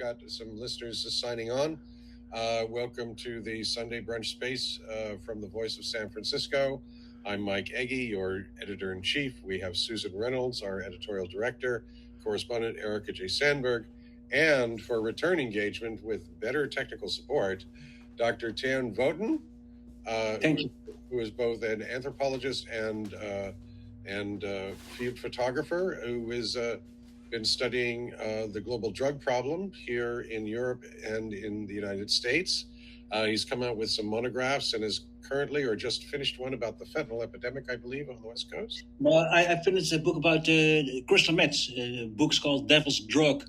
got some listeners signing on. Welcome to the Sunday Brunch Space from the Voice of San Francisco. I'm Mike Egge, your editor-in-chief. We have Susan Reynolds, our editorial director, correspondent Erica J. Sandberg, and for return engagement with better technical support, Dr. Teun Voeten, who is both an anthropologist and field photographer who has been studying the global drug problem here in Europe and in the United States. He's come out with some monographs and is currently or just finished one about the fentanyl epidemic, I believe, on the West Coast. Well, I finished a book about crystal meth. Book's called Devil's Drug,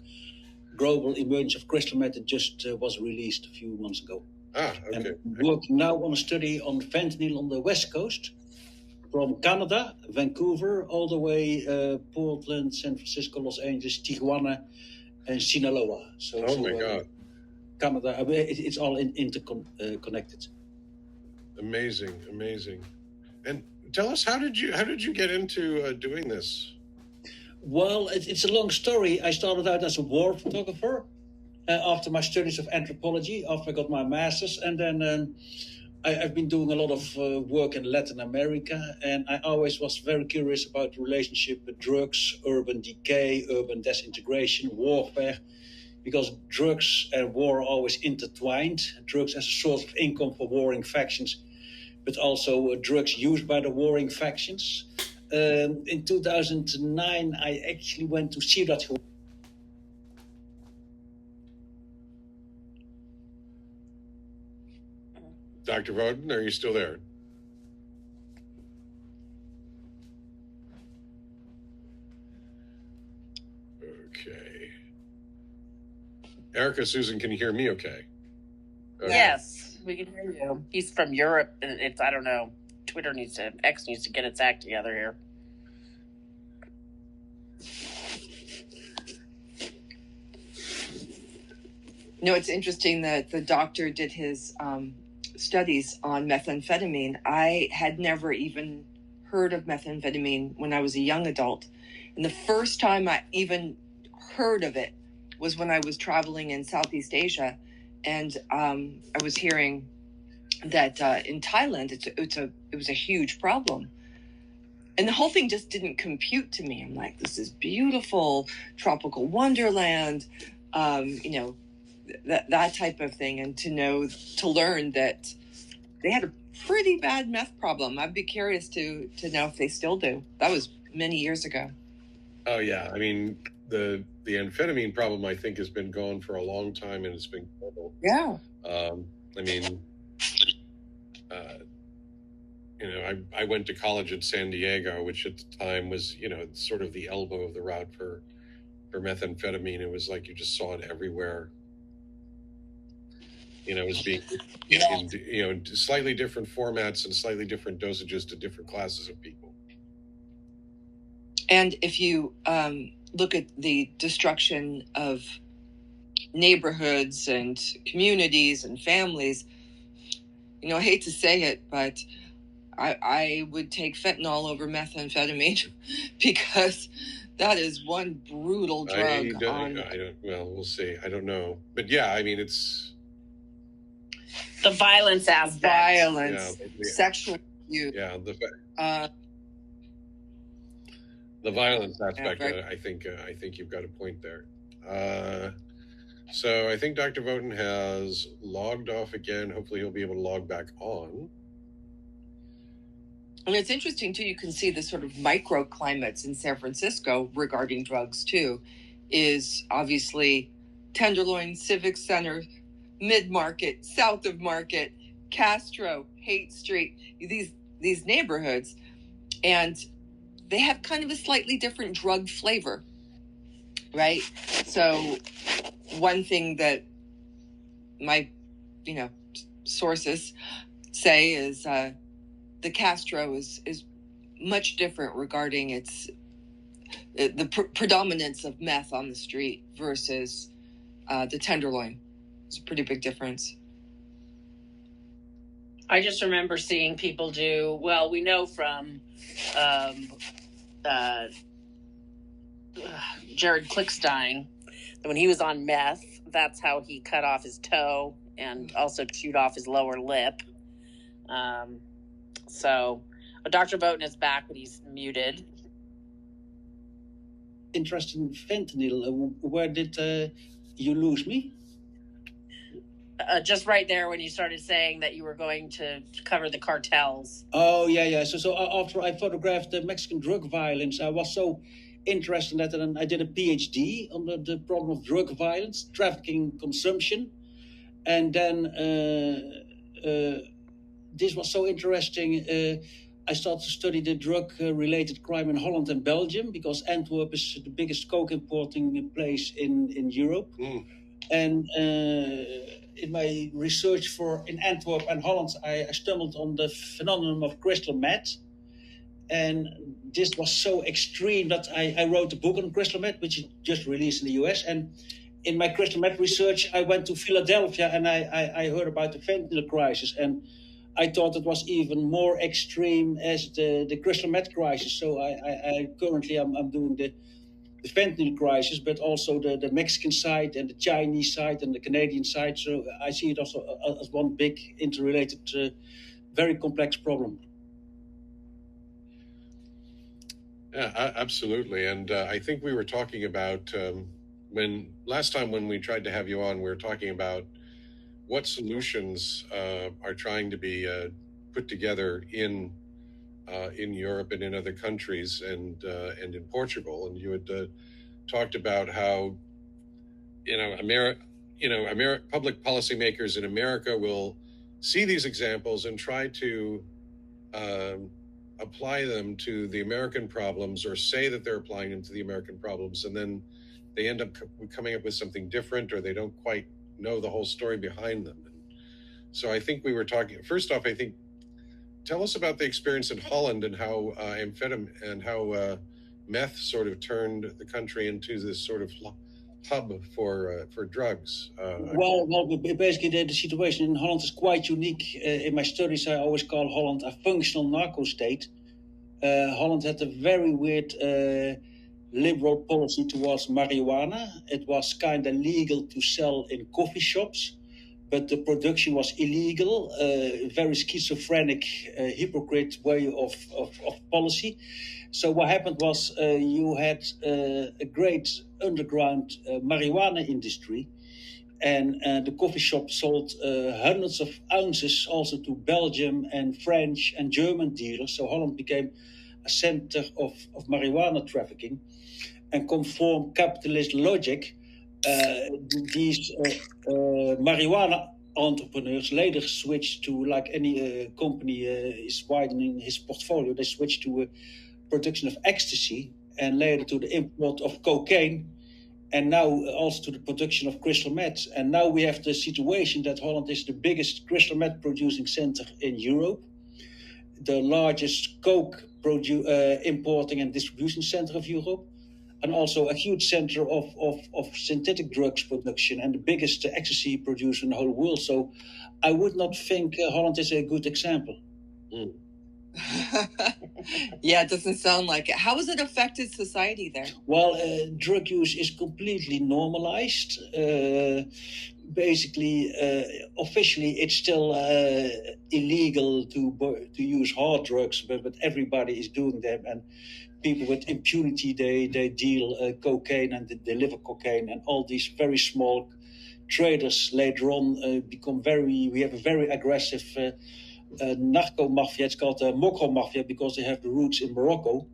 Global Emergence of Crystal Meth. It just was released a few months ago. Okay. And I'm working now on a study on fentanyl on the West Coast, from Canada, Vancouver, all the way Portland, San Francisco, Los Angeles, Tijuana, and Sinaloa. My God. Canada, it's all interconnected. Amazing. And tell us, how did you get into doing this? Well, it's a long story. I started out as a war photographer after my studies of anthropology, after I got my master's, and then I've been doing a lot of work in Latin America, and I always was very curious about the relationship with drugs, urban decay, urban disintegration, warfare, because drugs and war are always intertwined. Drugs as a source of income for warring factions, but also drugs used by the warring factions. In 2009, I actually went to Ciudad. Dr. Voeten, are you still there? Okay. Erica, Susan, can you hear me okay? Yes, we can hear you. He's from Europe, and I don't know, X needs to get its act together here. It's interesting that the doctor did his studies on methamphetamine. I had never even heard of methamphetamine when I was a young adult. And the first time I even heard of it was when I was traveling in Southeast Asia. And I was hearing that in Thailand, it was a huge problem. And the whole thing just didn't compute to me. I'm like, this is beautiful, tropical wonderland, that type of thing. And to learn that they had a pretty bad meth problem. I'd be curious to know if they still do. That was many years ago. Oh yeah. I mean, the amphetamine problem, I think, has been gone for a long time, and it's been global. Yeah. I went to college in San Diego, which at the time was, sort of the elbow of the route for methamphetamine. It was like you just saw it everywhere. It was being in slightly different formats and slightly different dosages to different classes of people. And if you look at the destruction of neighborhoods and communities and families, I hate to say it, but I would take fentanyl over methamphetamine because that is one brutal drug. Well, we'll see. I don't know. But yeah, I mean, it's the violence aspect. Sexual abuse. Yeah, the violence aspect. I think you've got a point there. So I think Dr. Voeten has logged off again. Hopefully he'll be able to log back on. And it's interesting, too, you can see the sort of microclimates in San Francisco regarding drugs, too, is obviously Tenderloin, Civic Center, Mid-Market, South of Market, Castro, Haight Street, these neighborhoods. And they have kind of a slightly different drug flavor, right? So one thing that my, sources say is the Castro is much different regarding the predominance of meth on the street versus the Tenderloin. It's a pretty big difference. I just remember seeing people do, we know from Jared Klickstein when he was on meth, that's how he cut off his toe and also chewed off his lower lip. So Dr. Voeten is back, but he's muted. Interest in fentanyl. Where did you lose me? Just right there when you started saying that you were going to cover the cartels. Oh, yeah. So after I photographed the Mexican drug violence, I was so interested in that, and I did a PhD on the problem of drug violence, trafficking, consumption. And then this was so interesting. I started to study the drug-related crime in Holland and Belgium, because Antwerp is the biggest coke importing place in Europe. And in my research in Antwerp and Holland, I stumbled on the phenomenon of crystal meth. And this was so extreme that I wrote a book on crystal meth, which is just released in the US. And in my crystal meth research, I went to Philadelphia and I heard about the fentanyl crisis. And I thought it was even more extreme as the crystal meth crisis. So I currently I'm doing the fentanyl crisis, but also the Mexican side and the Chinese side and the Canadian side. So I see it also as one big interrelated, very complex problem. Yeah, absolutely. And I think we were talking about last time when we tried to have you on, we were talking about what solutions are trying to be put together in Europe and in other countries and in Portugal. And you had talked about how public policymakers in America will see these examples and try to apply them to the American problems, or say that they're applying them to the American problems, and then they end up coming up with something different, or they don't quite know the whole story behind them. And so I think we were talking, first off, tell us about the experience in Holland and how amphetamine and how meth sort of turned the country into this sort of hub for drugs. Well, basically the situation in Holland is quite unique. In my studies, I always call Holland a functional narco state. Holland had a very weird liberal policy towards marijuana. It was kind of legal to sell in coffee shops, but the production was illegal. Very schizophrenic, hypocrite way of policy. So what happened was you had a great underground marijuana industry, and the coffee shop sold hundreds of ounces also to Belgium and French and German dealers. So Holland became a center of marijuana trafficking. And conform capitalist logic, these marijuana entrepreneurs later switched to, like any company is widening his portfolio, they switched to production of ecstasy, and later to the import of cocaine, and now also to the production of crystal meth. And now we have the situation that Holland is the biggest crystal meth producing center in Europe, the largest coke importing and distribution center of Europe, and also a huge center of synthetic drugs production, and the biggest ecstasy producer in the whole world. So I would not think Holland is a good example. Yeah, it doesn't sound like it. How has it affected society there? Well, drug use is completely normalized. Basically, officially, it's still illegal to use hard drugs, but everybody is doing them. And people with impunity, they deal cocaine and they deliver cocaine, and all these very small traders later on become we have a very aggressive narco mafia. It's called mokro mafia because they have the roots in Morocco.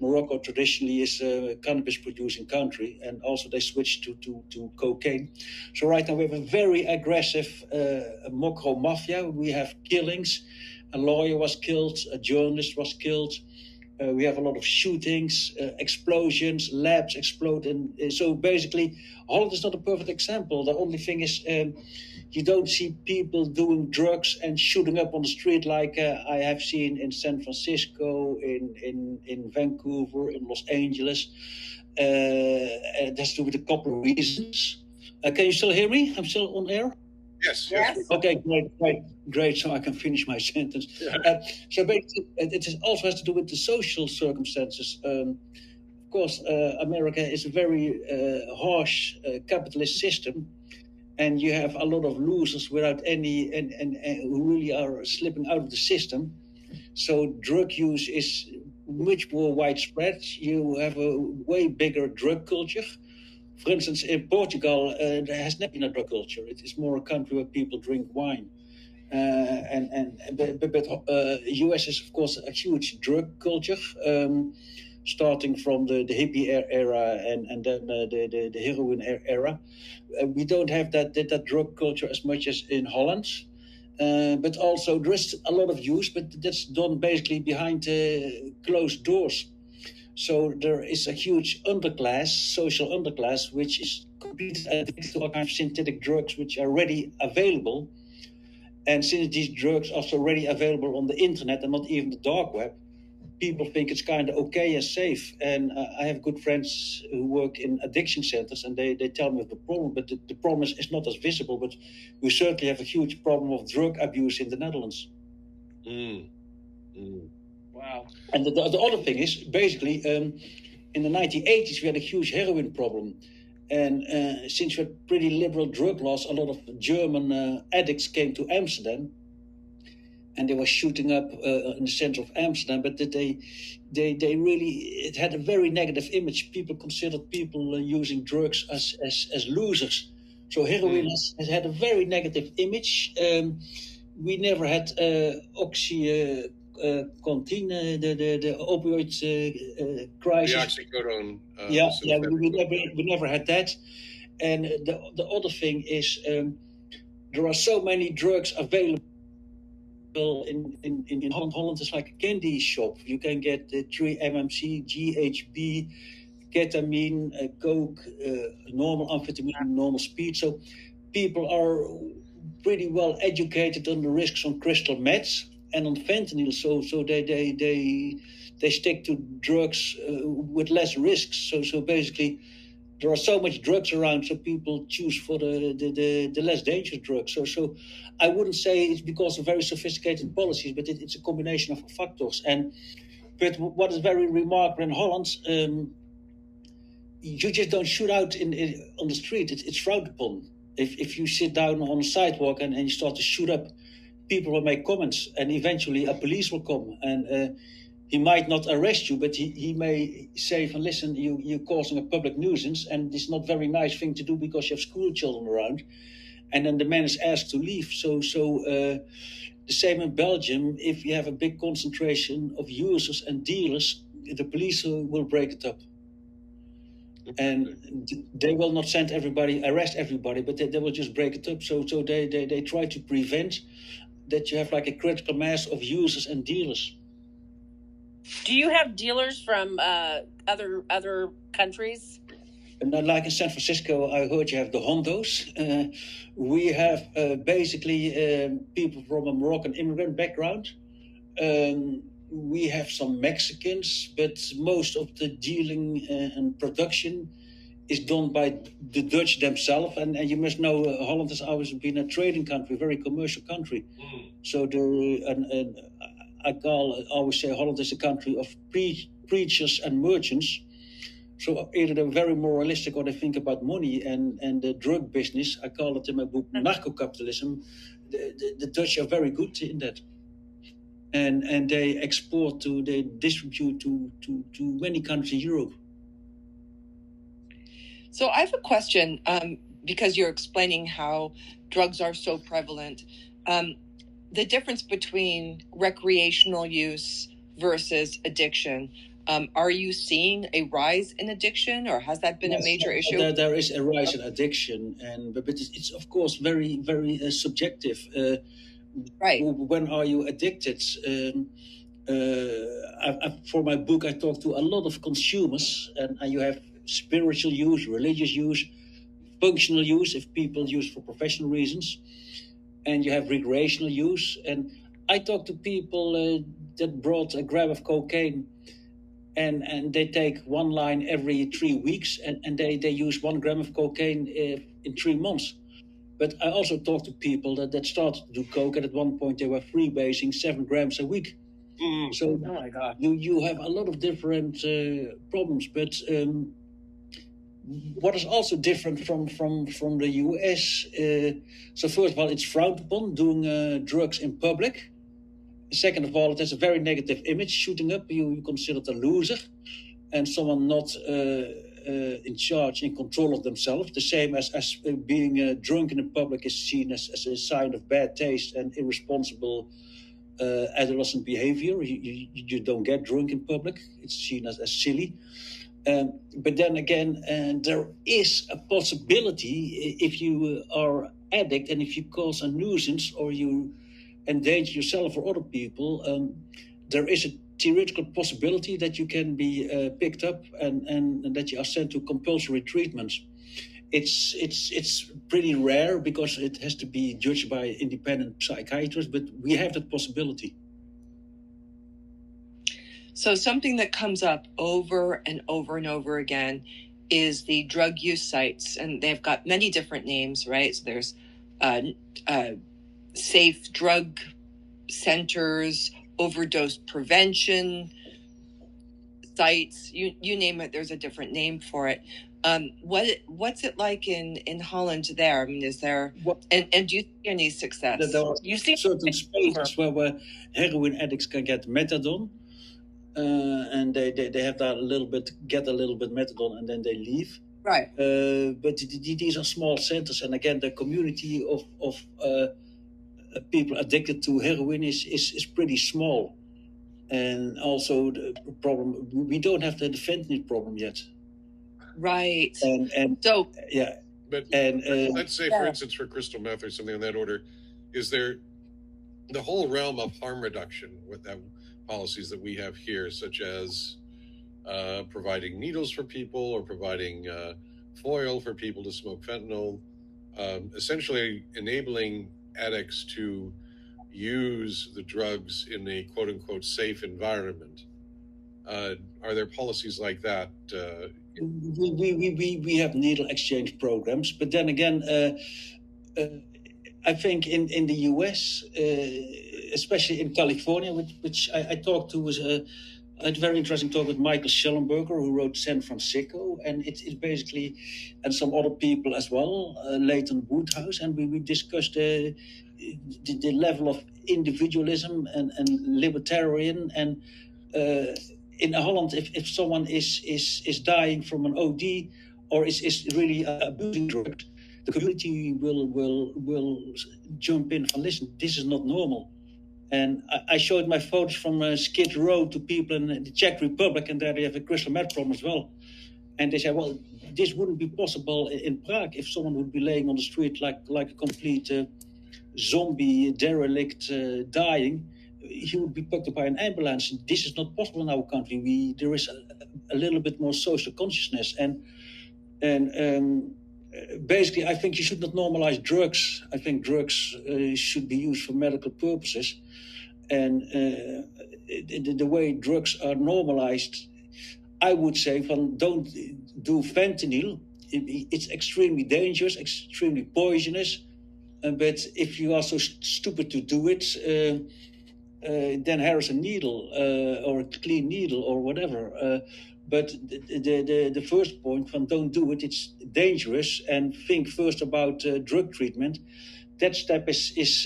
Morocco traditionally is a cannabis producing country, and also they switched to cocaine. So right now we have a very aggressive mokro mafia. We have killings. A lawyer was killed, a journalist was killed. We have a lot of shootings, explosions, labs explode. And so basically, Holland is not a perfect example. The only thing is you don't see people doing drugs and shooting up on the street like I have seen in San Francisco, in Vancouver, in Los Angeles. It has to do with a couple of reasons. Can you still hear me? I'm still on air? Yes. Okay, great. So I can finish my sentence. So basically, it also has to do with the social circumstances. course, America is a very harsh capitalist system, and you have a lot of losers without any, and who really are slipping out of the system. So drug use is much more widespread. You have a way bigger drug culture. For instance, in Portugal, there has never been a drug culture. It is more a country where people drink wine. But US is, of course, a huge drug culture, starting from the hippie era and then the heroin era. We don't have that drug culture as much as in Holland. But also there is a lot of use, but that's done basically behind closed doors. So there is a huge underclass, social underclass, which is completely addicted to all kinds of synthetic drugs which are readily available. And since these drugs are already available on the internet and not even the dark web, people think it's kind of okay and safe. And I have good friends who work in addiction centers, and they tell me of the problem. But the problem is not as visible, but we certainly have a huge problem of drug abuse in the Netherlands. Wow. And the other thing is, basically, in the 1980s, we had a huge heroin problem. And since we had pretty liberal drug laws, a lot of German addicts came to Amsterdam, and they were shooting up in the center of Amsterdam. But they really, it had a very negative image. People considered people using drugs as losers. So heroin has had a very negative image. We never had Oxycontin, the opioid crisis. The oxycodone. We never had that. And the other thing is, there are so many drugs available in Holland. Holland is like a candy shop. You can get 3-MMC, GHB, ketamine, coke, normal amphetamine, normal speed. So people are pretty well educated on the risks on crystal meth and on fentanyl, so they stick to drugs with less risks. So basically, there are so much drugs around, so people choose for the less dangerous drugs. So I wouldn't say it's because of very sophisticated policies, but it's a combination of factors. But what is very remarkable in Holland, you just don't shoot out on the street. It's frowned upon. If you sit down on a sidewalk and you start to shoot up, people will make comments, and eventually a police will come, and he might not arrest you, but he may say, listen, you're causing a public nuisance, and it's not a very nice thing to do because you have school children around. And then the man is asked to leave. So the same in Belgium. If you have a big concentration of users and dealers, the police will break it up. And they will not arrest everybody, but they will just break it up. So they try to prevent that you have like a critical mass of users and dealers. Do you have dealers from other countries? And like in San Francisco, I heard you have the Hondos. We have basically people from a Moroccan immigrant background. We have some Mexicans, but most of the dealing and production is done by the Dutch themselves. And you must know, Holland has always been a trading country, a very commercial country. So I always say Holland is a country of preachers and merchants. So either they're very moralistic or they think about money and the drug business. I call it in my book narco-capitalism. The Dutch are very good in that. And they they distribute to many countries in Europe. So I have a question, because you're explaining how drugs are so prevalent. The difference between recreational use versus addiction. Are you seeing a rise in addiction, or has that been a major issue? There is a rise in addiction, but it's of course very, very subjective. Right. When are you addicted? For my book, I talk to a lot of consumers, and you have spiritual use, religious use, functional use, if people use for professional reasons, and you have recreational use. And I talk to people that brought a gram of cocaine, and they take one line every 3 weeks, and they use 1 gram of cocaine in 3 months. But I also talk to people that started to do coke, and at one point they were freebasing 7 grams a week. So Oh my God. you have a lot of different problems, but what is also different from the US? So first of all, it's frowned upon doing drugs in public. Second of all, it has a very negative image. Shooting up, you considered a loser and someone not in charge, in control of themselves. The same as being drunk in public is seen as a sign of bad taste and irresponsible adolescent behavior. You don't get drunk in public. It's seen as silly. But then again, there is a possibility if you are addict and if you cause a nuisance or you endanger yourself or other people, there is a theoretical possibility that you can be picked up and that you are sent to compulsory treatment. It's pretty rare because it has to be judged by independent psychiatrists, but we have that possibility. So something that comes up over and over and over again is the drug use sites, and they've got many different names, right? So there's safe drug centers, overdose prevention sites, you name it, there's a different name for it. What's it like in Holland there? I mean, is there, and do you see any success? You see certain spaces where heroin addicts can get methadone, and they have that get a little bit methadone, and then they leave. Right. But these are small centers, and again, the community of people addicted to heroin is pretty small, and also the problem, we don't have the fentanyl problem yet. Right. And so yeah. But let's say, for instance, for crystal meth or something on that order, is there the whole realm of harm reduction with that policies that we have here, such as providing needles for people or providing foil for people to smoke fentanyl, essentially enabling addicts to use the drugs in a quote-unquote safe environment. Are there policies like that? We have needle exchange programs, but then again, I think in the US, especially in California, which I talked to, was I had a very interesting talk with Michael Schellenberger, who wrote San Francisco, and it's basically, and some other people as well, Leighton Woodhouse, and we discussed the level of individualism and libertarian, and in Holland, if someone is dying from an OD or is really abusing drugs, the community will jump in and listen, this is not normal. And I showed my photos from Skid Row to people in the Czech Republic, and there they have a crystal meth problem as well. And they said, well, this wouldn't be possible in Prague if someone would be laying on the street like a complete zombie derelict dying. He would be picked up by an ambulance. This is not possible in our country. There is a little bit more social consciousness, and basically, I think you should not normalize drugs. I think drugs should be used for medical purposes, and the way drugs are normalized, I would say, don't do fentanyl. It's extremely dangerous, extremely poisonous. But if you are so stupid to do it, then here's a needle or a clean needle or whatever. But the first point from don't do it, it's dangerous, and think first about drug treatment. That step is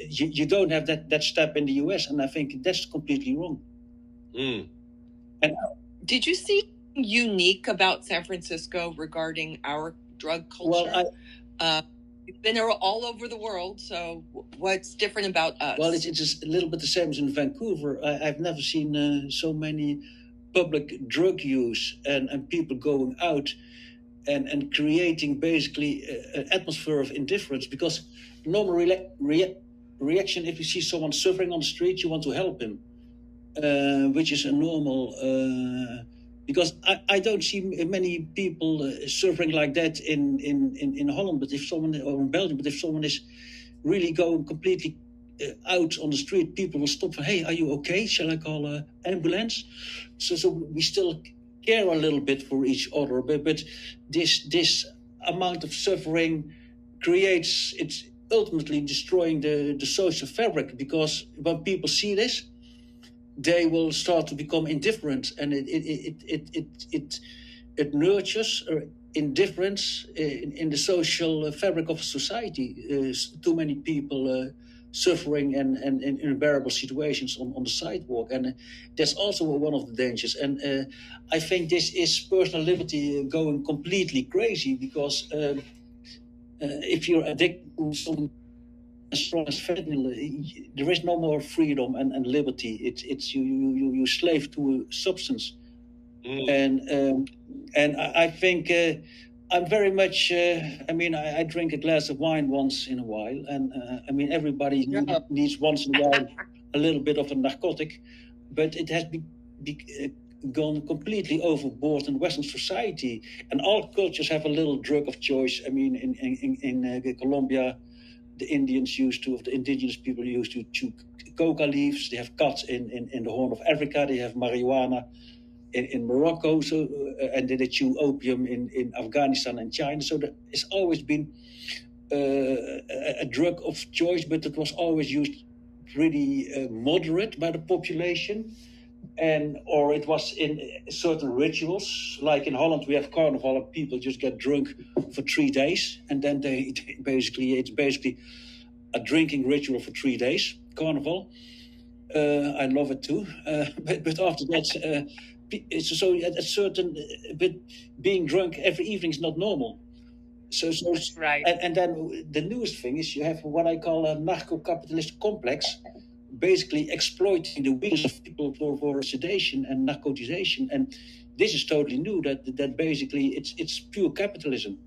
you don't have that step in the US, and I think that's completely wrong. Mm. And did you see unique about San Francisco regarding our drug culture? Well, we've been all over the world, so what's different about us? Well, it's just a little bit the same as in Vancouver. I've never seen so many public drug use and people going out and creating basically an atmosphere of indifference, because normal reaction, if you see someone suffering on the street, you want to help him, which is a normal... because I don't see many people suffering like that in Holland, but if someone, or in Belgium, but if someone is really going completely out on the street, people will stop for, hey, are you okay? Shall I call an ambulance? So we still care a little bit for each other, but this amount of suffering creates, it's ultimately destroying the social fabric, because when people see this, they will start to become indifferent, and it nurtures indifference in the social fabric of society. Too many people suffering and in unbearable situations on the sidewalk, and that's also one of the dangers. And I think this is personal liberty going completely crazy, because if you're addicted to something as strong as fentanyl, there is no more freedom and liberty. It's you slave to a substance. And I think I'm very much. I drink a glass of wine once in a while, and everybody needs once in a while a little bit of a narcotic, but it has gone completely overboard in Western society, and all cultures have a little drug of choice. I mean, in Colombia, the indigenous people used to chew coca leaves. They have cuts in the Horn of Africa. They have marijuana in Morocco, and they chew opium in Afghanistan and China. So it's always been a drug of choice, but it was always used pretty moderate by the population, or it was in certain rituals. Like in Holland, we have carnival, and people just get drunk for 3 days, and then it's basically a drinking ritual for 3 days. Carnival, I love it too, but after that. So at a certain, but being drunk every evening is not normal. So right. And then the newest thing is you have what I call a narco-capitalist complex, basically exploiting the weakness of people for sedation and narcotization. And this is totally new. That basically it's pure capitalism,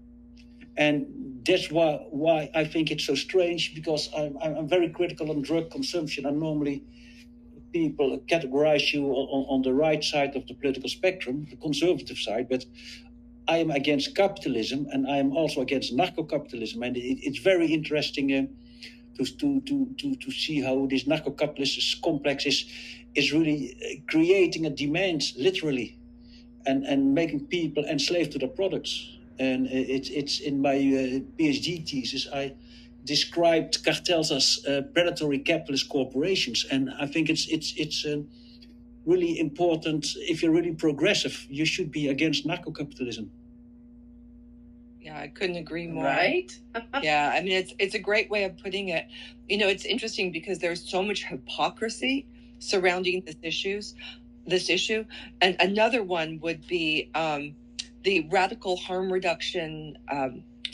and that's why I think it's so strange, because I'm very critical on drug consumption, and normally people categorize you on the right side of the political spectrum, the conservative side, but I am against capitalism, and I am also against narco-capitalism, and it's very interesting to see how this narco-capitalist complex is really creating a demand, literally, and making people enslaved to their products. And it's in my PhD thesis, I described cartels as predatory capitalist corporations, and I think it's really important. If you're really progressive, you should be against narco-capitalism. Yeah, I couldn't agree more. Right? Yeah, I mean, it's a great way of putting it. You know, it's interesting because there's so much hypocrisy surrounding this issue. And another one would be the radical harm reduction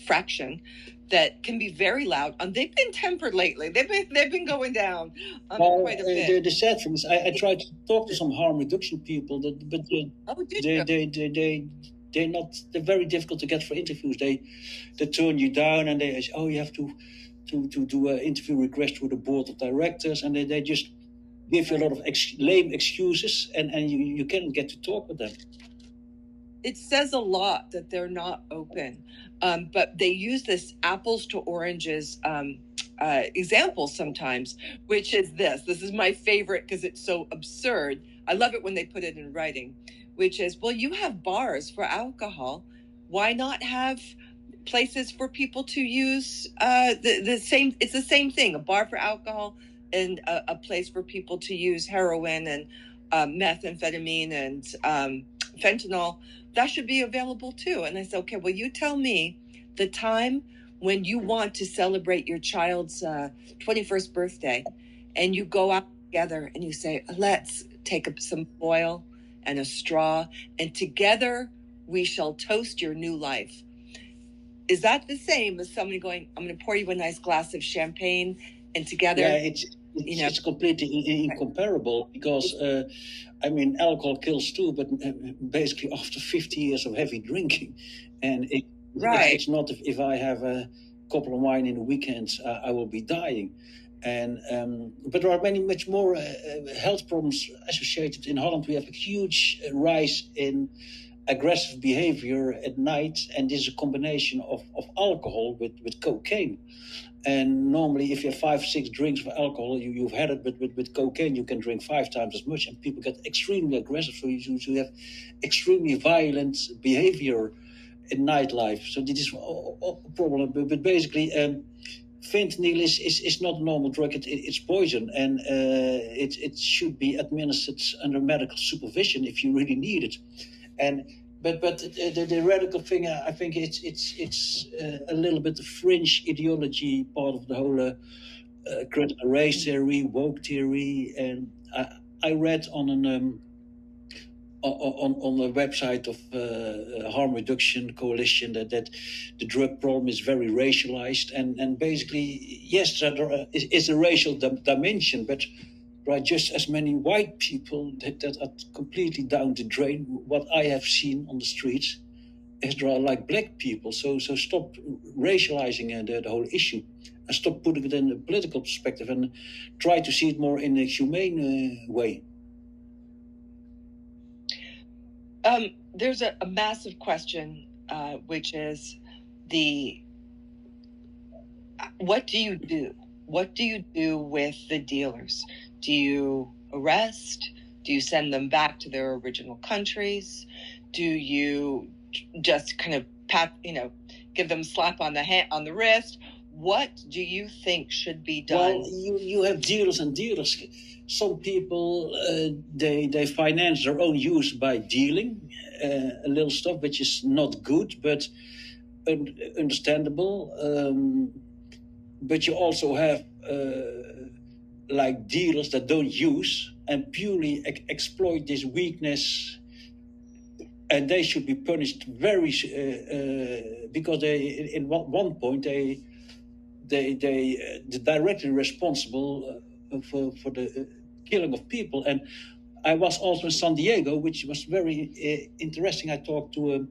fraction that can be very loud. They've been tempered lately. They've been going down quite a bit. The sad thing is, I tried to talk to some harm reduction people, but they're very difficult to get for interviews. They turn you down, and they say, you have to do an interview request with the board of directors, and they just give you a lot of lame excuses, and you can't get to talk with them. It says a lot that they're not open, but they use this apples to oranges example sometimes, which is this. This is my favorite because it's so absurd. I love it when they put it in writing, which is, well, you have bars for alcohol. Why not have places for people to use the same? It's the same thing, a bar for alcohol and a place for people to use heroin and methamphetamine and fentanyl. That should be available too. And I said, okay, well, you tell me the time when you want to celebrate your child's 21st birthday, and you go out together and you say, let's take up some oil and a straw, and together we shall toast your new life. Is that the same as somebody going, I'm going to pour you a nice glass of champagne, and together? Yeah, it's completely incomparable, because alcohol kills too, but basically after 50 years of heavy drinking, and it's not if I have a couple of wine in the weekends, I will be dying. And but there are much more health problems associated. In Holland, we have a huge rise in aggressive behavior at night, and this is a combination of alcohol with cocaine. And normally, if you have 5-6 drinks of alcohol, you've had it, but with cocaine, you can drink 5 times as much, and people get extremely aggressive. So you have extremely violent behavior in nightlife. So this is a problem. But basically, fentanyl is not a normal drug. It's poison, and it should be administered under medical supervision if you really need it. And but the radical thing, I think it's a little bit the fringe ideology part of the whole critical race theory, woke theory, and I read on the website of Harm Reduction Coalition that the drug problem is very racialized, and basically, yes, there is a racial dimension, but there are just as many white people that are completely down the drain, what I have seen on the streets, as there are like black people. So stop racializing the whole issue, and stop putting it in a political perspective, and try to see it more in a humane way. There's a massive question, which is what do you do? What do you do with the dealers? Do you arrest? Do you send them back to their original countries? Do you just kind of give them a slap on the wrist? What do you think should be done? Well, you have dealers and dealers. Some people, they finance their own use by dealing a little stuff, which is not good, but understandable. But you also have like dealers that don't use and purely exploit this weakness, and they should be punished very because they, in one point, they directly responsible for the killing of people. And I was also in San Diego, which was very interesting. I talked to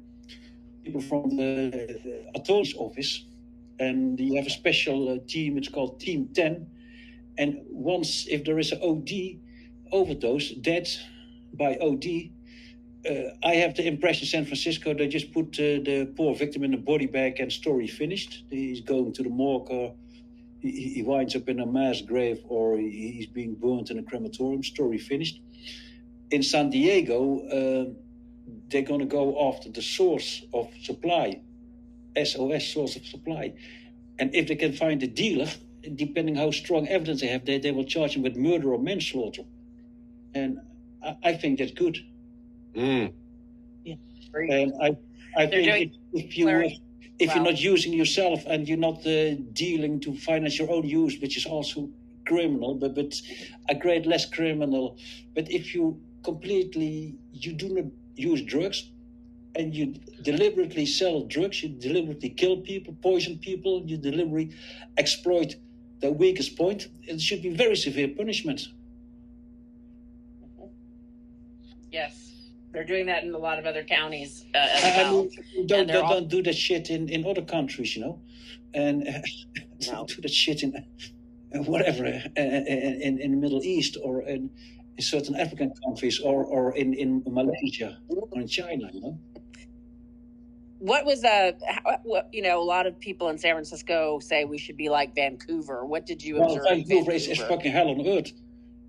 people from the authorities office, and you have a special team. It's called Team 10. And once, if there is an OD, overdose, death by OD, I have the impression San Francisco, they just put the poor victim in a body bag and story finished. He's going to the morgue, or he winds up in a mass grave, or he's being burnt in a crematorium, story finished. In San Diego, they're going to go after the source of supply, SOS, source of supply. And if they can find the dealer, depending how strong evidence they have, they will charge him with murder or manslaughter. And I think that's good. Yeah. And I think if you're not using yourself and you're not dealing to finance your own use, which is also criminal, but a great less criminal. But if you do not use drugs, and you deliberately sell drugs, you deliberately kill people, poison people, you deliberately exploit the weakest point, it should be very severe punishment. Yes, they're doing that in a lot of other counties as well. Don't do that shit in other countries, and No. do that shit in whatever, in the Middle East, or in certain African countries, or in Malaysia or in China, What was a lot of people in San Francisco say we should be like Vancouver. What did you observe? Well, Vancouver is fucking hell on earth.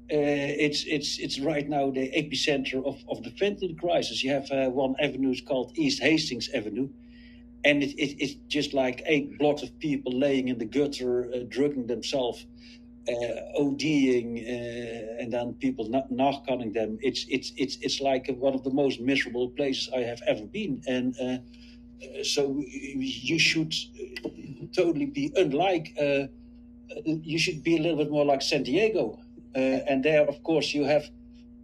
It's right now the epicenter of the fentanyl crisis. You have one avenue called East Hastings Avenue, and it's just like 8 blocks of people laying in the gutter, drugging themselves, ODing, and then people narcoting them. It's like one of the most miserable places I have ever been, and so you should totally be unlike. You should be a little bit more like San Diego. And there, of course, you have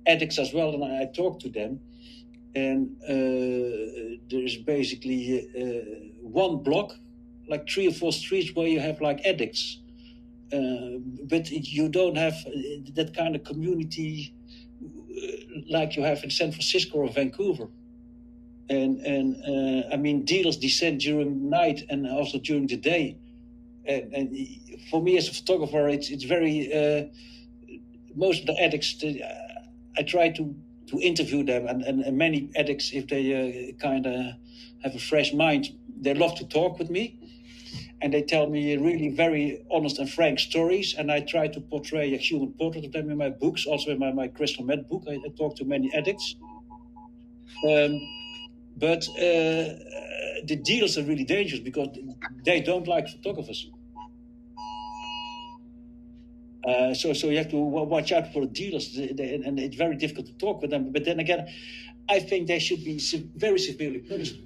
addicts as well, and I talk to them. And there's basically one block, like 3 or 4 streets, where you have like addicts. But you don't have that kind of community like you have in San Francisco or Vancouver. And I mean, dealers descend during the night and also during the day. And for me as a photographer, it's very... most of the addicts, I try to interview them, and many addicts, if they kind of have a fresh mind, they love to talk with me, and they tell me really very honest and frank stories, and I try to portray a human portrait of them in my books, also in my Crystal Meth book. I talk to many addicts. But the dealers are really dangerous because they don't like photographers. So you have to watch out for the dealers, and it's very difficult to talk with them. But then again, I think they should be very severely punished.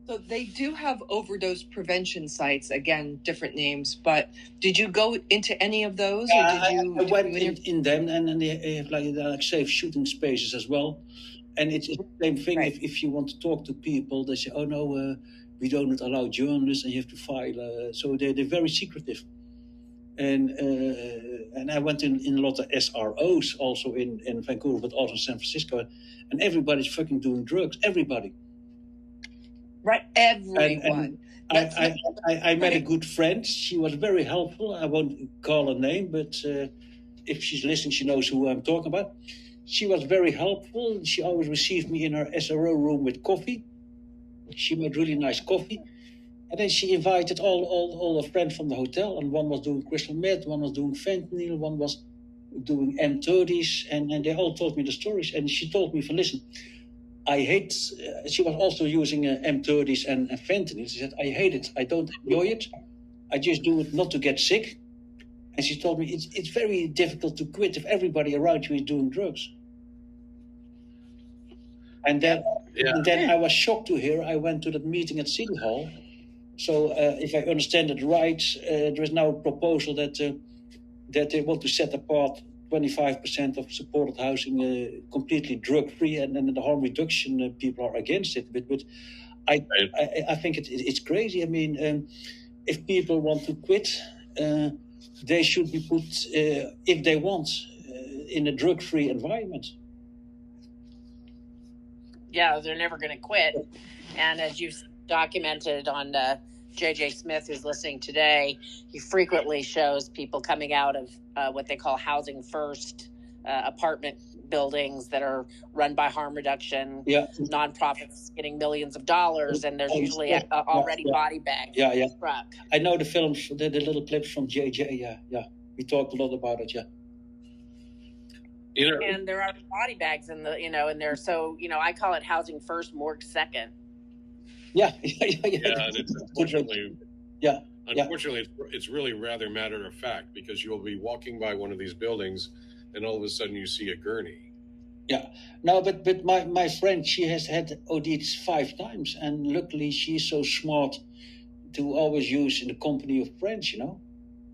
So they do have overdose prevention sites, again, different names, but did you go into any of those? Or I went in them, and they have like safe shooting spaces as well. And it's the same thing. Right. If you want to talk to people, they say, oh no, we don't allow journalists, and you have to file. So they're very secretive. And I went in a lot of SROs also in Vancouver, but also in San Francisco, and everybody's fucking doing drugs. Everybody. Right, everyone. And I met a good friend. She was very helpful. I won't call her name, but if she's listening, she knows who I'm talking about. She was very helpful. She always received me in her SRO room with coffee. She made really nice coffee. And then she invited all her friends from the hotel, and one was doing crystal meth, one was doing fentanyl, one was doing M30s, and they all told me the stories. And she told me, listen, I hate, she was also using M30s and fentanyl. She said, I hate it. I don't enjoy it. I just do it not to get sick. And she told me, it's very difficult to quit if everybody around you is doing drugs. And then I was shocked to hear, I went to that meeting at City Hall. So if I understand it right, there is now a proposal that they want to set apart 25% of supported housing completely drug-free, and then the harm reduction people are against it. But I think it's crazy. I mean, if people want to quit, they should be put, if they want, in a drug-free environment. Yeah, they're never going to quit. And as you've documented on J.J. Smith, who's listening today, he frequently shows people coming out of what they call housing first apartment buildings that are run by harm reduction nonprofits getting millions of dollars, and there's usually already body bags. Truck. I know the films, the little clips from JJ. Yeah, we talked a lot about it. And there are body bags in the in there, so I call it housing first, morgue second. And it's unfortunately, it's really rather matter of fact, because you'll be walking by one of these buildings and all of a sudden you see a gurney. No, but my friend, she has had ODs 5 times, and luckily she's so smart to always use in the company of friends,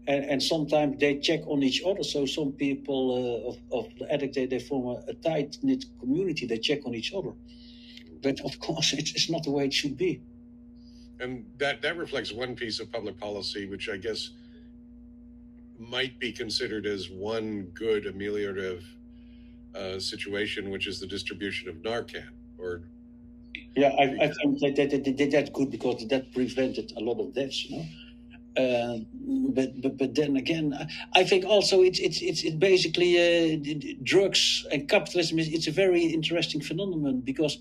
and sometimes they check on each other. So some people of the addict, they form a tight-knit community. They check on each other. But of course, it's not the way it should be. And that reflects one piece of public policy, which I guess might be considered as one good ameliorative situation, which is the distribution of Narcan. I think that's good, because that prevented a lot of deaths, But then again, I think also it's basically drugs and capitalism. It's a very interesting phenomenon, because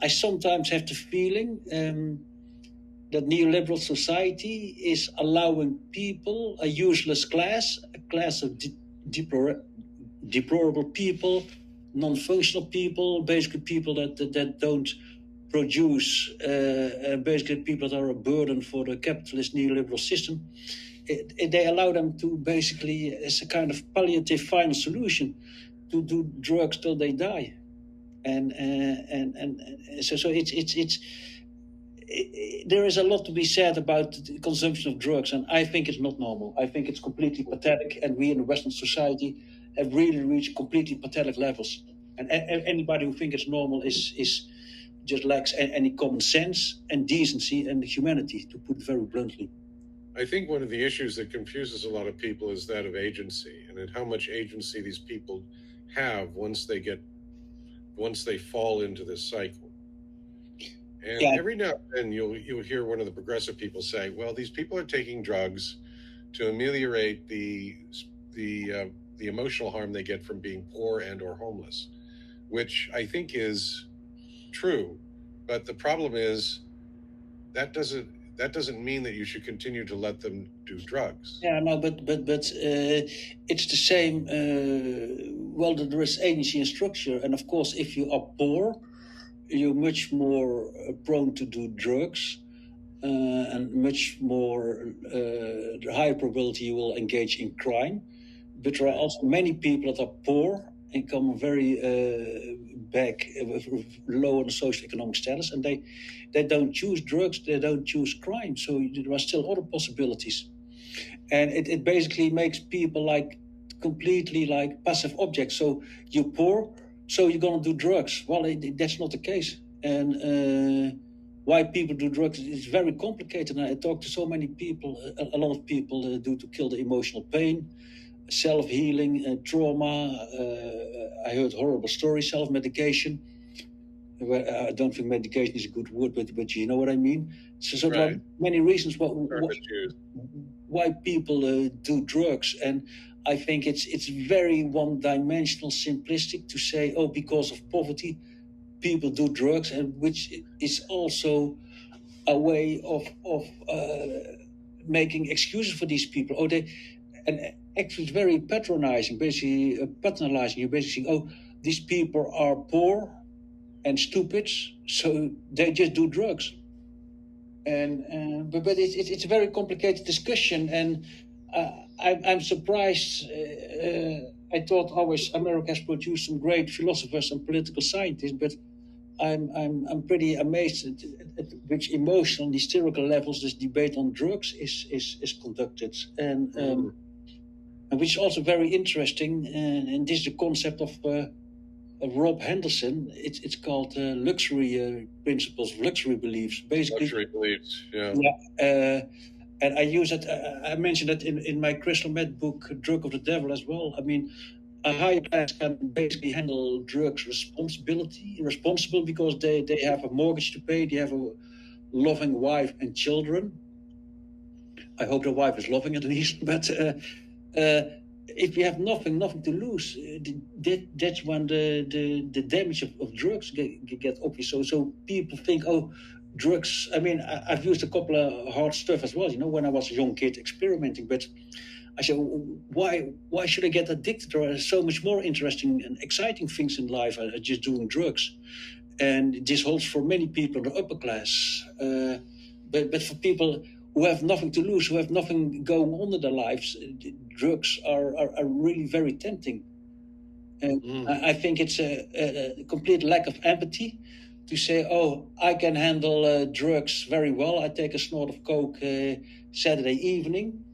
I sometimes have the feeling that neoliberal society is allowing people, a useless class, a class of deplorable people, non-functional people, basically people that don't produce, basically people that are a burden for the capitalist neoliberal system. They allow them to basically, as a kind of palliative final solution, to do drugs till they die. And so it's there is a lot to be said about the consumption of drugs, and I think it's not normal. I think it's completely pathetic, and we in the Western society have really reached completely pathetic levels. And anybody who thinks it's normal is just lacks any common sense and decency and humanity, to put it very bluntly. I think one of the issues that confuses a lot of people is that of agency, and how much agency these people have once they fall into this cycle. And every now and then you'll hear one of the progressive people say, well, these people are taking drugs to ameliorate the emotional harm they get from being poor and or homeless, which I think is true. But the problem is that doesn't mean that you should continue to let them do drugs. But it's the same. There is agency and structure, and of course, if you are poor, you're much more prone to do drugs. and much more higher probability you will engage in crime. But there are also many people that are poor and come very back low on the socioeconomic status, and they don't choose drugs, they don't choose crime. So there are still other possibilities, and it basically makes people like completely like passive objects. So you're poor, so you're gonna do drugs. Well, that's not the case, and why people do drugs is very complicated. And I talk to so many people, a lot of people do to kill the emotional pain, self-healing, trauma. I heard horrible stories, self-medication. I don't think medication is a good word, but you know what I mean. So there are many reasons why people do drugs, and I think it's very one-dimensional, simplistic to say, oh, because of poverty, people do drugs, and which is also a way of making excuses for these people. Oh, and actually it's very patronizing, basically patronizing. You basically saying, oh, these people are poor and stupid, so they just do drugs. But it's a very complicated discussion, and I'm surprised. I thought always America has produced some great philosophers and political scientists, but I'm pretty amazed at which emotional and hysterical levels this debate on drugs is conducted, and which is also very interesting. And this is the concept of Rob Henderson. It's called luxury principles, luxury beliefs. Basically, luxury beliefs. Yeah. And I use it. I mentioned it in my Crystal Meth book, Drug of the Devil, as well. I mean, a higher class can basically handle drugs responsible because they have a mortgage to pay, they have a loving wife and children. I hope the wife is loving at least, but if you have nothing to lose, that's when the damage of drugs get obvious. So people think, oh, drugs. I mean, I've used a couple of hard stuff as well, when I was a young kid experimenting, but I said, why should I get addicted? There are so much more interesting and exciting things in life than just doing drugs. And this holds for many people in the upper class. But for people who have nothing to lose, who have nothing going on in their lives, drugs are really very tempting. And I think it's a complete lack of empathy to say, oh, I can handle drugs very well. I take a snort of coke Saturday evening.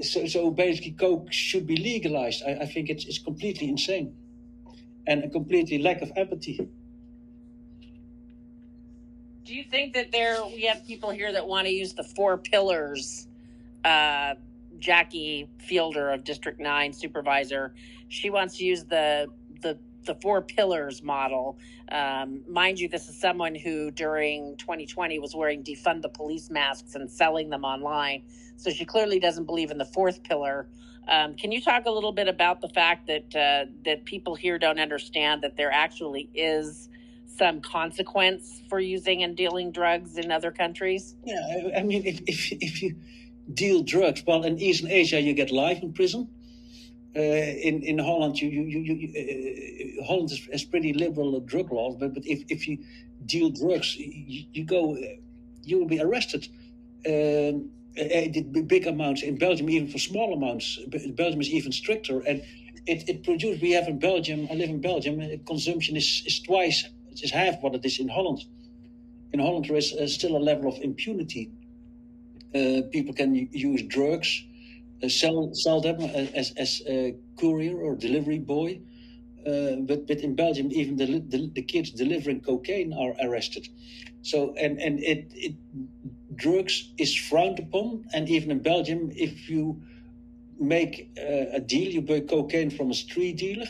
So basically, coke should be legalized. I think it's completely insane, and a completely lack of empathy. Do you think that we have people here that want to use the 4 pillars? Jackie Fielder of District 9 supervisor, she wants to use the 4 pillars model. Mind you, this is someone who during 2020 was wearing defund the police masks and selling them online. So she clearly doesn't believe in the 4th pillar. Can you talk a little bit about the fact that people here don't understand that there actually is some consequence for using and dealing drugs in other countries? Yeah, I mean, if you deal drugs, well, in Eastern Asia you get life in prison. In Holland, Holland has pretty liberal drug laws, but if you deal drugs, you will be arrested. Big amounts in Belgium, even for small amounts. Belgium is even stricter, and it produces. We have in Belgium. I live in Belgium. Consumption is twice, is half what it is in Holland. In Holland, there is still a level of impunity. People can use drugs, sell them as a courier or delivery boy. But in Belgium, even the kids delivering cocaine are arrested. So and drugs is frowned upon, and even in Belgium, if you make a deal, you buy cocaine from a street dealer.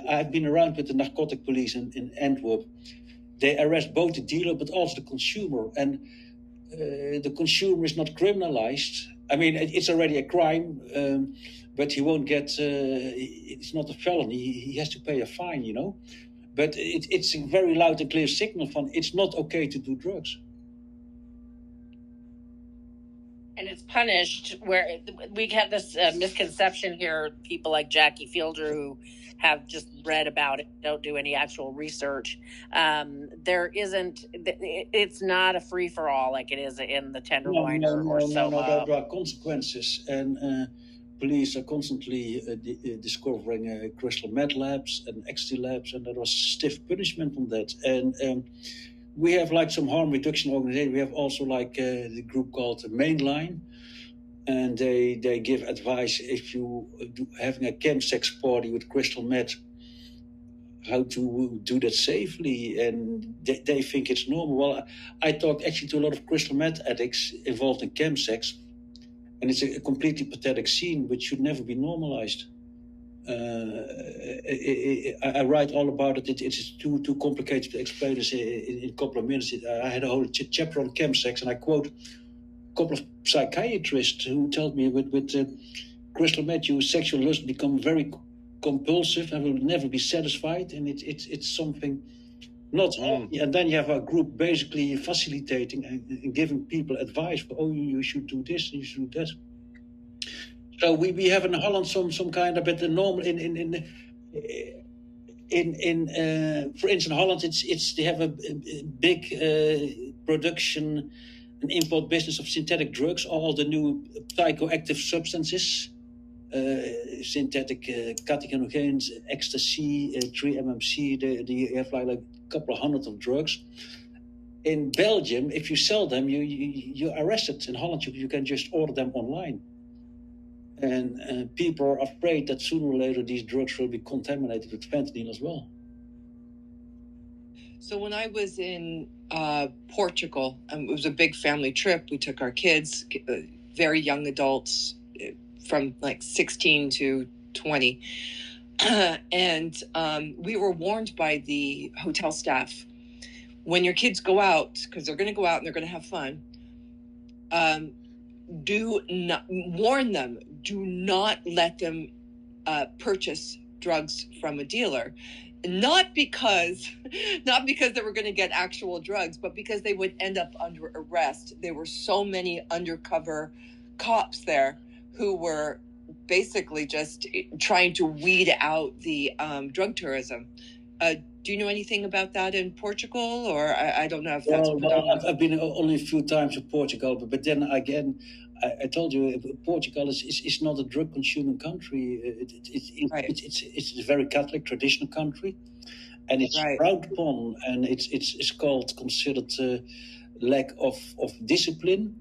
I've been around with the narcotic police in Antwerp. They arrest both the dealer but also the consumer, and the consumer is not criminalized. I mean, it's already a crime, but he won't get. It's not a felony. He has to pay a fine, But it's a very loud and clear signal from it's not okay to do drugs. And it's punished. Where we have this misconception here, people like Jackie Fielder who have just read about it, don't do any actual research. There isn't. It's not a free for all like it is in the tenderloin or soma. No. There are consequences, and police are constantly discovering crystal meth labs and ecstasy labs, and there was stiff punishment on that. And we have like some harm reduction organization. We have also like the group called the Mainline, and they give advice if you having a chemsex party with crystal meth, how to do that safely, and they think it's normal. Well, I talked actually to a lot of crystal meth addicts involved in chemsex, and it's a completely pathetic scene which should never be normalized. I write all about it. It's too complicated to explain this in a couple of minutes. I had a whole chapter on chemsex, and I quote a couple of psychiatrists who told me with crystal meth, your sexual lust become very compulsive and will never be satisfied, and it's something not healthy. And then you have a group basically facilitating and giving people advice. Oh, you should do this, you should do that. So we have in Holland some kind of, but the normal in for instance, Holland it's they have a big production and import business of synthetic drugs, all the new psychoactive substances, synthetic catechinogens, ecstasy, 3-MMC. They have like a couple of hundred of drugs. In Belgium, if you sell them, you're arrested. In Holland, you can just order them online. And people are afraid that sooner or later these drugs will be contaminated with fentanyl as well. So when I was in Portugal, it was a big family trip. We took our kids, very young adults, from like 16 to 20. And we were warned by the hotel staff, when your kids go out, because they're going to go out and they're going to have fun, do not warn them, do not let them purchase drugs from a dealer. Not because they were going to get actual drugs, but because they would end up under arrest. There were so many undercover cops there who were basically just trying to weed out the drug tourism. Do you know anything about that in Portugal, or I don't know if that's... Well, I've been only a few times to Portugal, but then again, I told you, Portugal is not a drug-consuming country. It's a very Catholic, traditional country, and it's frowned upon, and it's considered lack of discipline,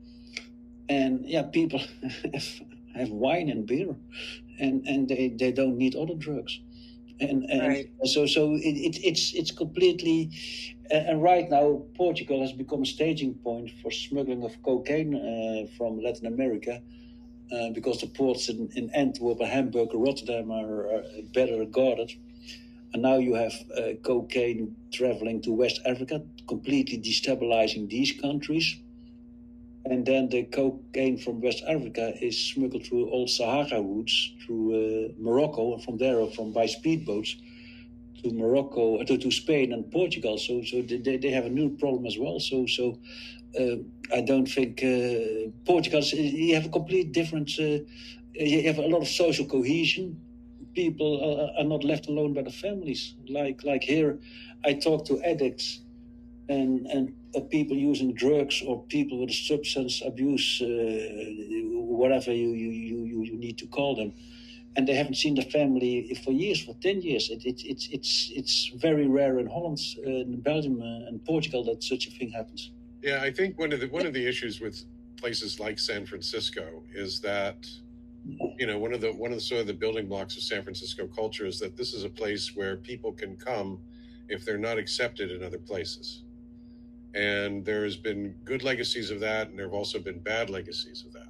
and people have wine and beer, and they don't need other drugs, and so it's completely. And right now, Portugal has become a staging point for smuggling of cocaine from Latin America, because the ports in Antwerp, Hamburg, Rotterdam are better guarded. And now you have cocaine traveling to West Africa, completely destabilizing these countries. And then the cocaine from West Africa is smuggled through old Sahara routes, through Morocco, and from there by speedboats to Morocco, to Spain and Portugal. So they have a new problem as well. So I don't think Portugal, you have a complete different, you have a lot of social cohesion. People are not left alone by the families. Like here, I talk to addicts and people using drugs, or people with substance abuse, whatever you need to call them. And they haven't seen the family for years, for 10 years. It's very rare in Holland, in Belgium, and Portugal that such a thing happens. Yeah, I think one of the issues with places like San Francisco is that, one of the sort of the building blocks of San Francisco culture is that this is a place where people can come if they're not accepted in other places. And there's been good legacies of that, and there have also been bad legacies of that.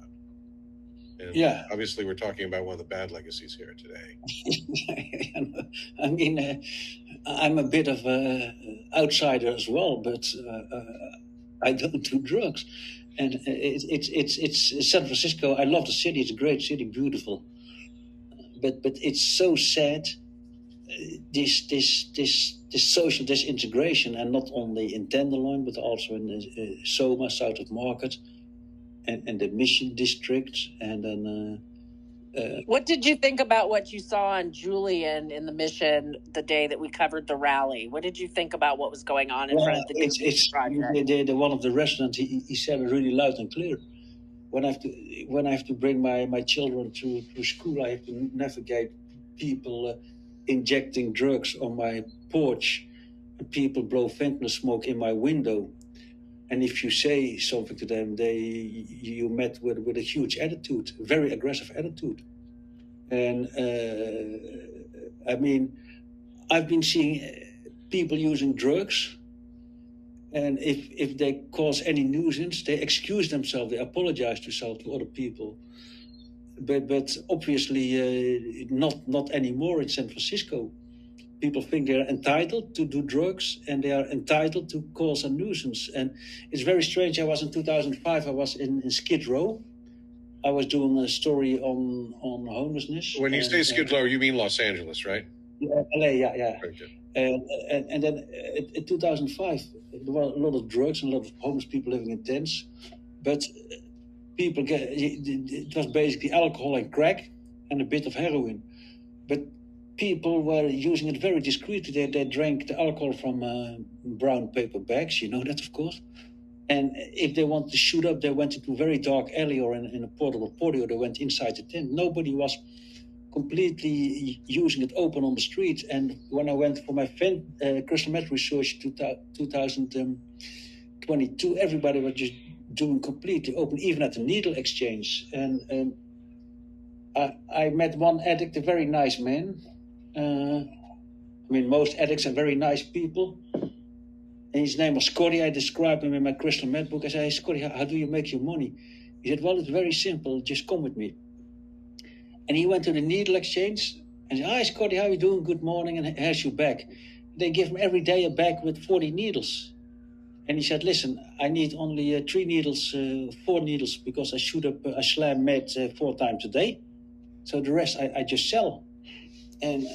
And obviously we're talking about one of the bad legacies here today. I mean, I'm a bit of an outsider as well, but I don't do drugs. And it's San Francisco. I love the city. It's a great city, beautiful. But it's so sad, this social disintegration, and not only in Tenderloin, but also in Soma, south of Market, and the Mission District, and then What did you think about what you saw on Julian in the Mission the day that we covered the rally? What did you think about what was going on in front of the it's project? one of the residents. He said it really loud and clear. When I have to bring my children to school, I have to navigate people injecting drugs on my porch, and people blow fentanyl smoke in my window. And if you say something to them, you met with a huge attitude, a very aggressive attitude. And I mean, I've been seeing people using drugs, and if they cause any nuisance, they excuse themselves, they apologize to other people. But obviously not anymore in San Francisco. People think they're entitled to do drugs, and they are entitled to cause a nuisance. And it's very strange. I was in 2005, I was in Skid Row. I was doing a story on homelessness. When you say Skid Row, you mean Los Angeles, right? Yeah, LA, yeah. Very good. And then in 2005, there were a lot of drugs and a lot of homeless people living in tents. But it was basically alcohol and crack and a bit of heroin. But people were using it very discreetly. They drank the alcohol from brown paper bags, you know that, of course. And if they wanted to shoot up, they went into a very dark alley or in a portable patio. They went inside the tent. Nobody was completely using it open on the street. And when I went for my crystal meth research 2022, everybody was just doing completely open, even at the needle exchange. And I met one addict, a very nice man. I mean, most addicts are very nice people. And his name was Scotty. I described him in my crystal meth book. I said, hey, Scotty, how do you make your money? He said, well, it's very simple. Just come with me. And he went to the needle exchange and said, hi, Scotty, how are you doing? Good morning. And here's your bag. They give him every day a bag with 40 needles. And he said, listen, I need only 4 needles, because I shoot up, I slam meth 4 times a day. So the rest I just sell. And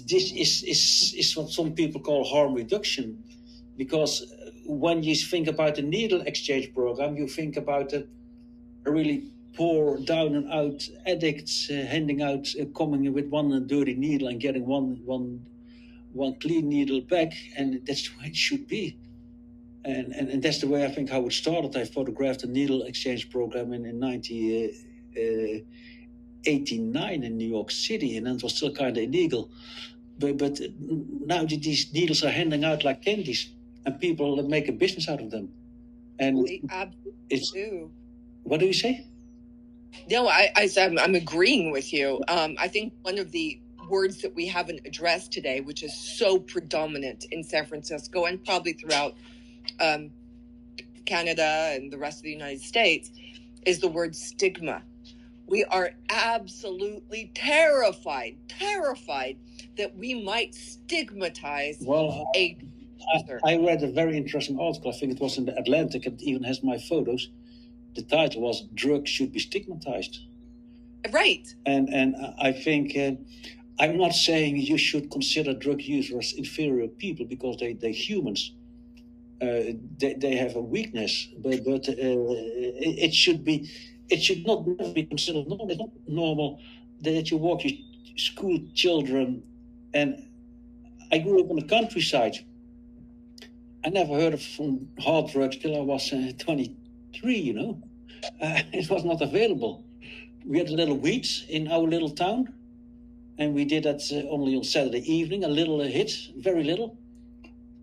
this is what some people call harm reduction, because when you think about the needle exchange program, you think about a really poor, down and out addicts handing out, coming with one dirty needle and getting one clean needle back, and that's the way it should be. And that's the way I think how it started. I photographed a needle exchange program in 1989 in New York City, and it was still kind of illegal. But now these needles are handing out like candies, and people make a business out of them. And it's what do you say? No, I'm agreeing with you. I think one of the words that we haven't addressed today, which is so predominant in San Francisco and probably throughout Canada and the rest of the United States, is the word stigma. We are absolutely terrified that we might stigmatize a user. I read a very interesting article. I think it was in the Atlantic. It even has my photos. The title was "Drugs Should Be Stigmatized." Right. And I think I'm not saying you should consider drug users inferior people, because they're humans. They have a weakness, but it should not be considered normal. It's not normal that you walk your school children. And I grew up in the countryside. I never heard of hard drugs till I was 23. You know, it was not available. We had little weeds in our little town, and we did that only on Saturday evening. A little hit, very little.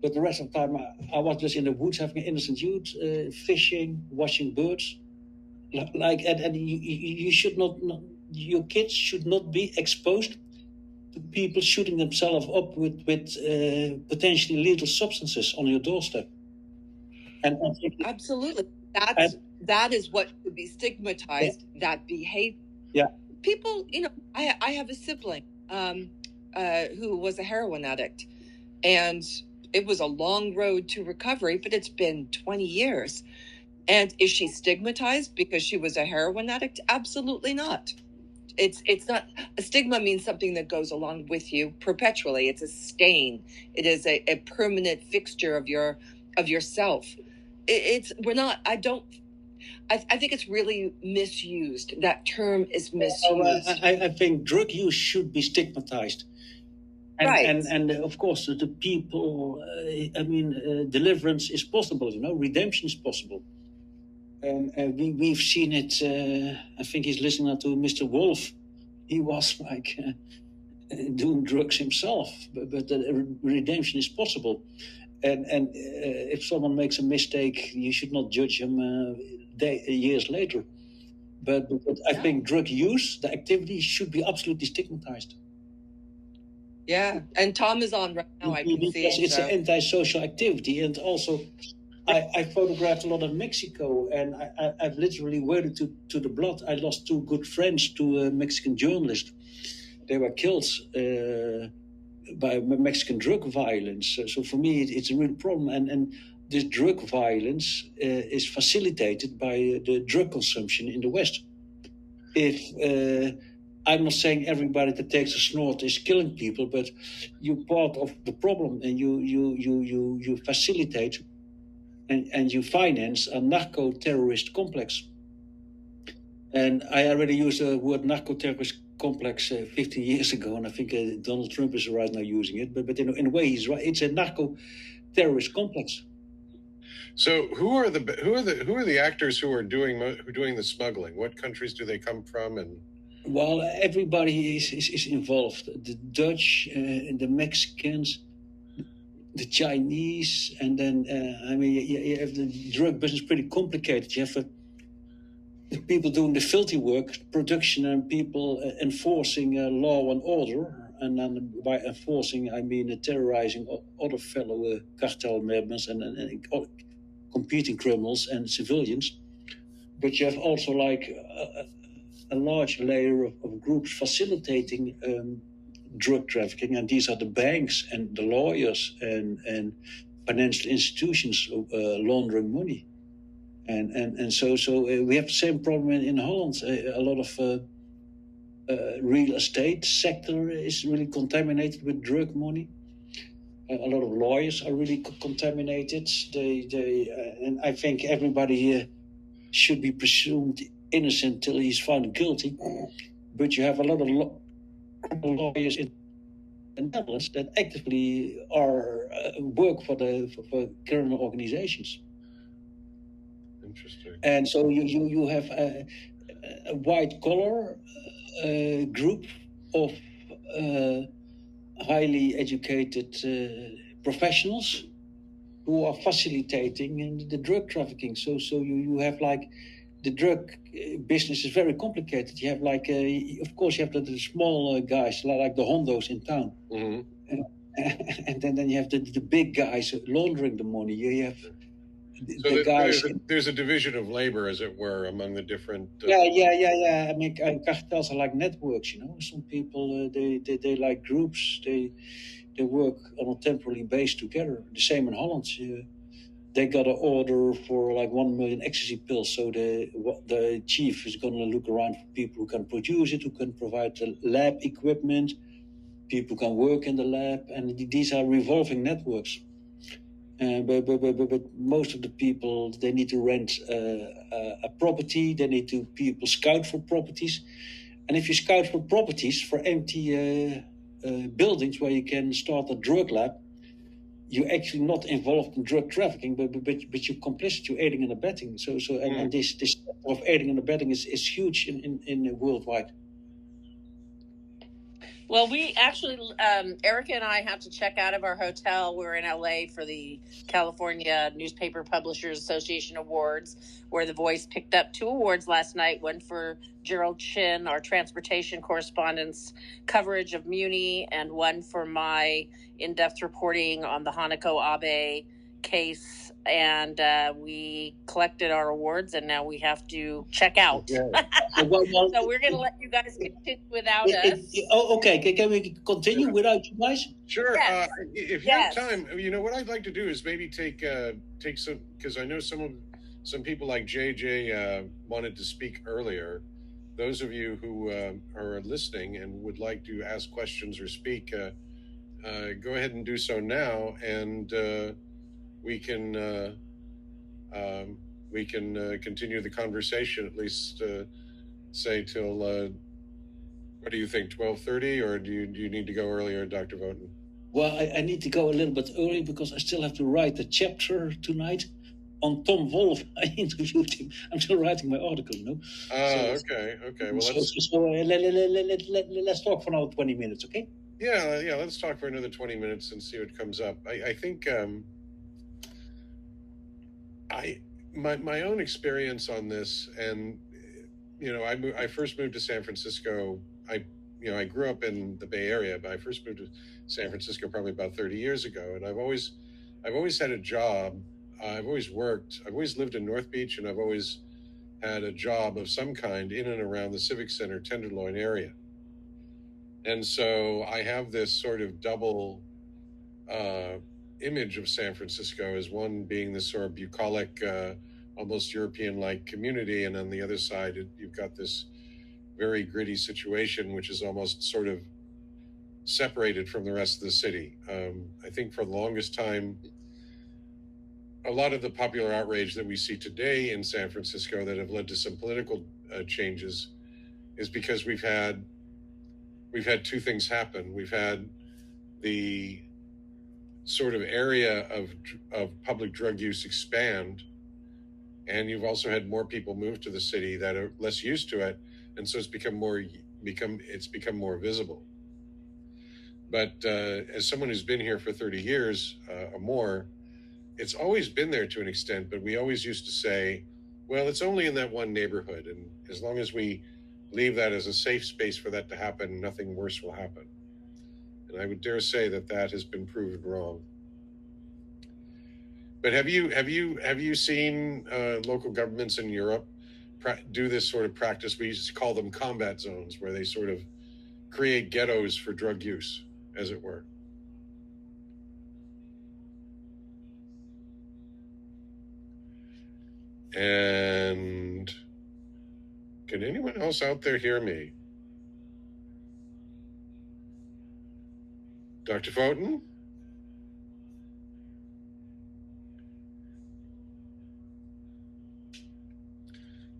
But the rest of the time, I was just in the woods having innocent youth, fishing, watching birds. And you should not, your kids should not be exposed to people shooting themselves up with potentially lethal substances on your doorstep. And absolutely, that is what should be stigmatized. Yeah. That behavior. Yeah. People, you know, I have a sibling who was a heroin addict, and it was a long road to recovery, but it's been 20 years. And is she stigmatized because she was a heroin addict? Absolutely not. It's not. A stigma means something that goes along with you perpetually. It's a stain. It is a permanent fixture of yourself. We're not. I don't I think it's really misused. That term is misused. I think drug use should be stigmatized. And, Right. and of course, the people, deliverance is possible, redemption is possible. And we've seen it, I think he's listening to Mr. Wolf. He was like doing drugs himself, but the redemption is possible. And if someone makes a mistake, you should not judge him years later. But I think drug use, the activity, should be absolutely stigmatized. Yeah, and Tom is on right now. I can see it's an antisocial activity, and also I photographed a lot of Mexico, and I've literally waded to the blood. I lost two good friends to a Mexican journalist. They were killed by Mexican drug violence. So for me, it's a real problem, and this drug violence is facilitated by the drug consumption in the West. If I'm not saying everybody that takes a snort is killing people, but you're part of the problem, and you facilitate and you finance a narco-terrorist complex. And I already used the word narco-terrorist complex 15 years ago, and I think Donald Trump is right now using it. But in a way, he's right. It's a narco-terrorist complex. So who are the actors who are doing the smuggling? What countries do they come from? And well, everybody is involved. The Dutch, the Mexicans, the Chinese, and then you have the drug business pretty complicated. You have the people doing the filthy work, production, and people enforcing law and order. And then by enforcing, I mean terrorizing other fellow cartel members and competing criminals and civilians. But you have also like a large layer of groups facilitating drug trafficking, and these are the banks and the lawyers and financial institutions laundering money. And so we have the same problem in Holland. A lot of real estate sector is really contaminated with drug money. A lot of lawyers are really contaminated. And I think everybody here should be presumed innocent till he's found guilty. But you have a lot of lawyers in the Netherlands that actively work for criminal organizations. Interesting. And so you have a white collar group of highly educated professionals who are facilitating the drug trafficking. So you have like the drug business is very complicated. You have like of course you have the small guys like the hondos in town, mm-hmm. and then you have the big guys laundering the money. You have the guys. There's a division of labor, as it were, among the different. Yeah. I mean, cartels are like networks. Some people they like groups. They work on a temporary base together. The same in Holland. They got an order for like 1 million ecstasy pills. So the chief is going to look around for people who can produce it, who can provide the lab equipment. People can work in the lab, and these are revolving networks. But most of the people, they need to rent a property. They need to people scout for properties, and if you scout for properties for empty buildings where you can start a drug lab, you're actually not involved in drug trafficking, but you're complicit, you're aiding and abetting. And this of aiding and abetting is huge in worldwide. Well, we actually, Erica and I have to check out of our hotel. We're in LA for the California Newspaper Publishers Association Awards, where The Voice picked up 2 awards last night, one for Gerald Chin, our transportation correspondent's coverage of Muni, and one for my in-depth reporting on the Hanako Abe case. And we collected our awards, and now we have to check out. Yeah. So we're going to let you guys continue without us. Okay. Can we continue without you guys? Sure. Yes. If you have time, what I'd like to do is maybe take some, because I know some people like JJ wanted to speak earlier. Those of you who are listening and would like to ask questions or speak, go ahead and do so now, and we can we can continue the conversation, at least say till, what do you think, 12:30, or do you need to go earlier, Dr. Voeten? Well, I need to go a little bit early because I still have to write a chapter tonight on Tom Wolfe. I interviewed him. I'm still writing my article, you know. Okay. Well, let's talk for another 20 minutes, okay? Yeah. Let's talk for another 20 minutes and see what comes up. I think my own experience on this, and I first moved to San Francisco. I grew up in the Bay Area, but I first moved to San Francisco probably about 30 years ago, and I've always had a job. I've always worked. I've always lived in North Beach, and I've always had a job of some kind in and around the Civic Center Tenderloin area. And so I have this sort of double image of San Francisco, as one being this sort of bucolic, almost European-like community, and on the other side, you've got this very gritty situation, which is almost sort of separated from the rest of the city. I think for the longest time, a lot of the popular outrage that we see today in San Francisco that have led to some political changes is because we've had two things happen. We've had the sort of area of public drug use expand, and you've also had more people move to the city that are less used to it, and so it's become more visible. But as someone who's been here for 30 years or more, it's always been there to an extent, but we always used to say, well, it's only in that one neighborhood, and as long as we leave that as a safe space for that to happen, nothing worse will happen. And I would dare say that has been proven wrong. But have you seen local governments in Europe do this sort of practice? We used to call them combat zones, where they sort of create ghettos for drug use, as it were. And can anyone else out there hear me? Dr. Voeten?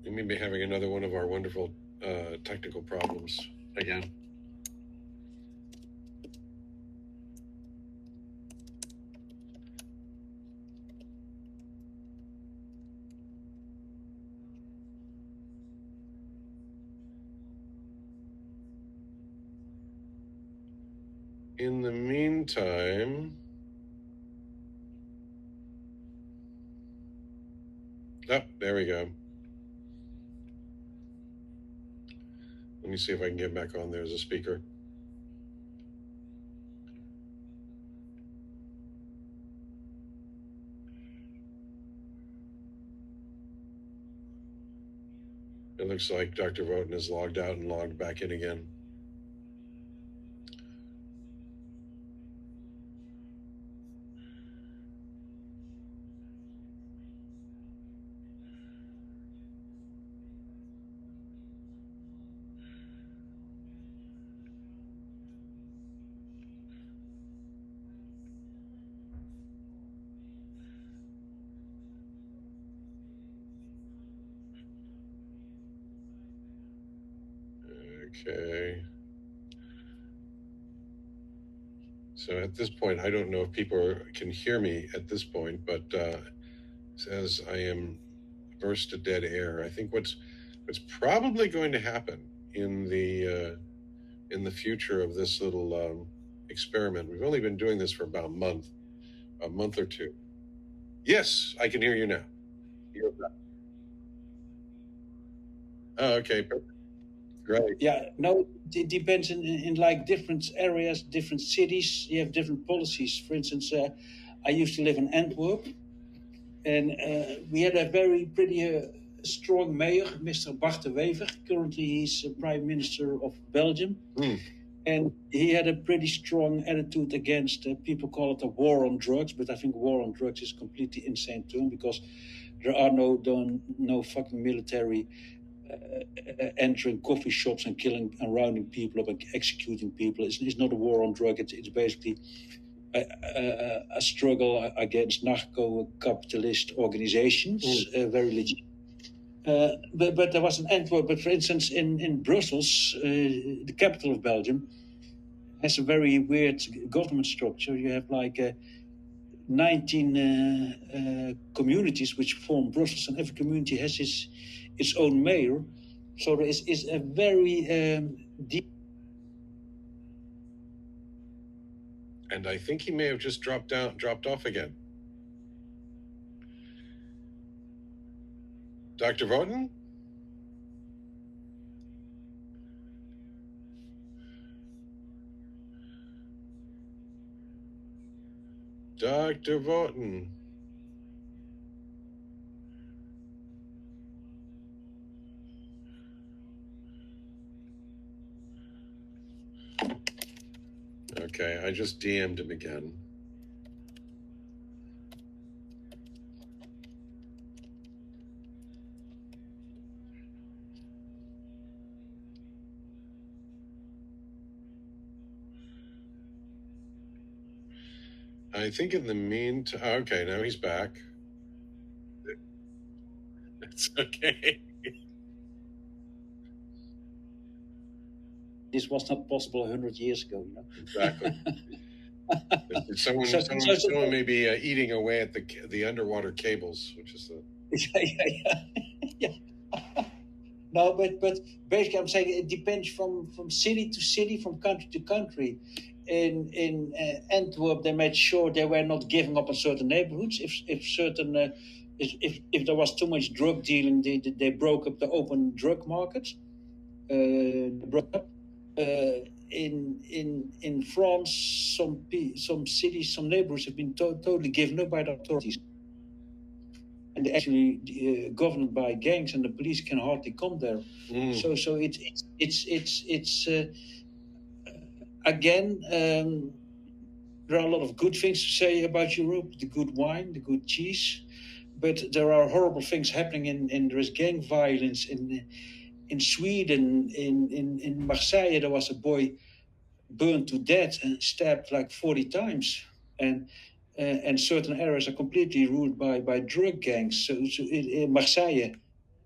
We may be having another one of our wonderful technical problems again. In the meantime, there we go. Let me see if I can get back on there as a speaker. It looks like Dr. Voeten is logged out and logged back in again. Okay. So at this point, I don't know if people can hear me at this point, but says I am burst to dead air. I think what's probably going to happen in the future of this little experiment. We've only been doing this for about a month or two. Yes, I can hear you now. Oh, okay. Perfect. Great. Yeah, no, it depends in like different areas, different cities. You have different policies. For instance, I used to live in Antwerp, and we had a pretty strong mayor, Mr. Bart de Wever. Currently, he's Prime Minister of Belgium. And he had a pretty strong attitude against, people call it a war on drugs, but I think war on drugs is a completely insane term, because there are no fucking military entering coffee shops and killing and rounding people up and executing people. It's not a war on drugs. It's basically a struggle against narco-capitalist organizations, very legit. But there was an Antwerp. But for instance, in Brussels, the capital of Belgium, has a very weird government structure. You have like 19 communities which form Brussels, and every community has its own mayor. So there is a very deep. And I think he may have just dropped off again. Dr. Voeten? Dr. Voeten. Okay, I just DM'd him again. I think in the meantime, okay, now he's back. It's okay. This was not possible 100 years ago, you know. Exactly. Someone may be eating away at the underwater cables, which is the. Yeah. No, but basically, I'm saying it depends from city to city, from country to country. In Antwerp, they made sure they were not giving up on certain neighborhoods. If there was too much drug dealing, they broke up the open drug markets. They broke up. In France, some cities, some neighborhoods have been totally given up by the authorities, and they're actually governed by gangs, and the police can hardly come there. So it's again. There are a lot of good things to say about Europe: the good wine, the good cheese, but there are horrible things happening, and there is gang violence in Sweden. In Marseille, there was a boy burned to death and stabbed like 40 times, and certain areas are completely ruled by drug gangs. So in Marseille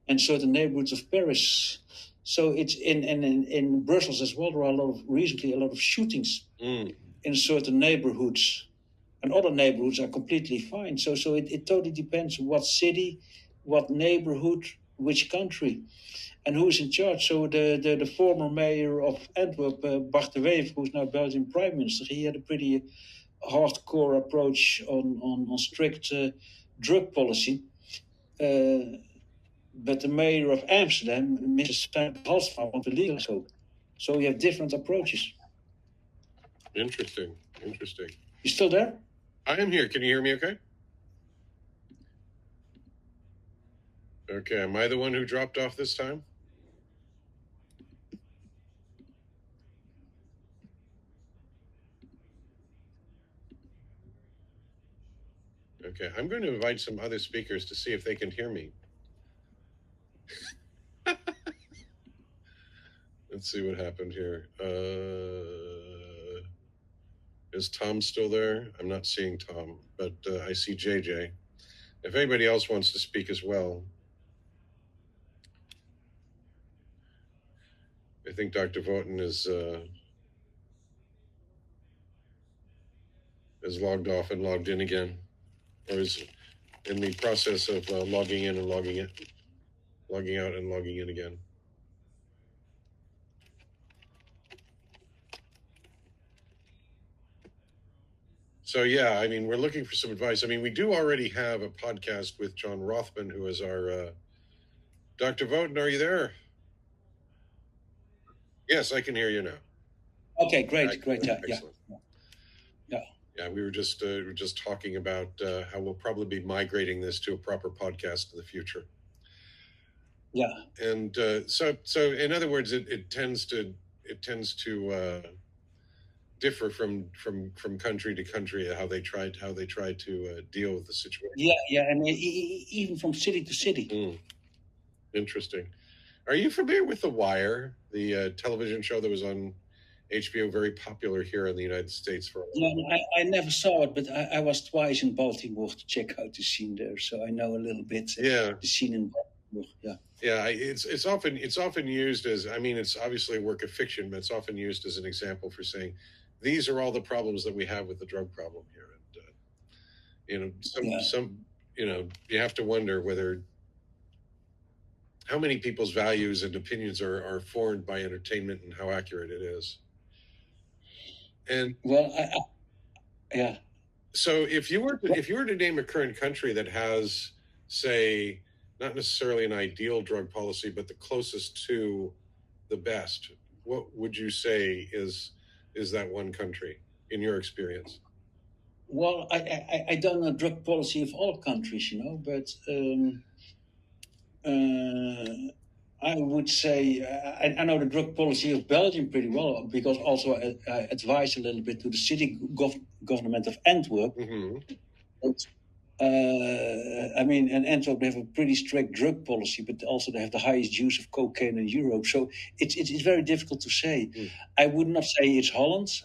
and certain neighborhoods of Paris. So it's in Brussels as well. There are recently a lot of shootings in certain neighborhoods, and other neighborhoods are completely fine. So it totally depends what city, what neighborhood, which country, and who's in charge. So the former mayor of Antwerp, Bart de Wever, who's now Belgian Prime Minister, he had a pretty hardcore approach on strict drug policy. But the mayor of Amsterdam, Mrs. Halsma, wants to legalize coke. So you have different approaches. Interesting. You still there? I am here. Can you hear me okay? Okay, am I the one who dropped off this time? Okay, I'm going to invite some other speakers to see if they can hear me. Let's see what happened here. Is Tom still there? I'm not seeing Tom, but I see JJ. If anybody else wants to speak as well. I think Dr. Voeten is logged off and logged in again, or is in the process of logging in and logging out and logging in again. So yeah, I mean, we're looking for some advice. I mean, we do already have a podcast with John Rothman, who is our Dr. Voeten. Are you there? Yes, I can hear you now. Okay, great. Excellent. Yeah, we were just talking about how we'll probably be migrating this to a proper podcast in the future. Yeah. And so in other words, it tends to differ from country to country how they try to deal with the situation. Yeah, and even from city to city. Interesting. Are you familiar with The Wire, the television show that was on HBO, very popular here in the United States for a Yeah, while. I never saw it, but I was twice in Baltimore to check out the scene there, so I know a little bit Yeah. the scene in Baltimore. Yeah. Yeah, it's often used as, I mean, it's obviously a work of fiction, but it's often used as an example for saying these are all the problems that we have with the drug problem here. And some you have to wonder whether how many people's values and opinions are formed by entertainment and how accurate it is. And well, yeah. So if you were to name a current country that has, say, not necessarily an ideal drug policy, but the closest to the best, what would you say is that one country in your experience? Well, I don't know drug policy of all countries, but I would say I know the drug policy of Belgium pretty well because also I advise a little bit to the city government of Antwerp. Mm-hmm. But, I mean, in Antwerp they have a pretty strict drug policy, but also they have the highest use of cocaine in Europe. So it's very difficult to say. I would not say it's Holland.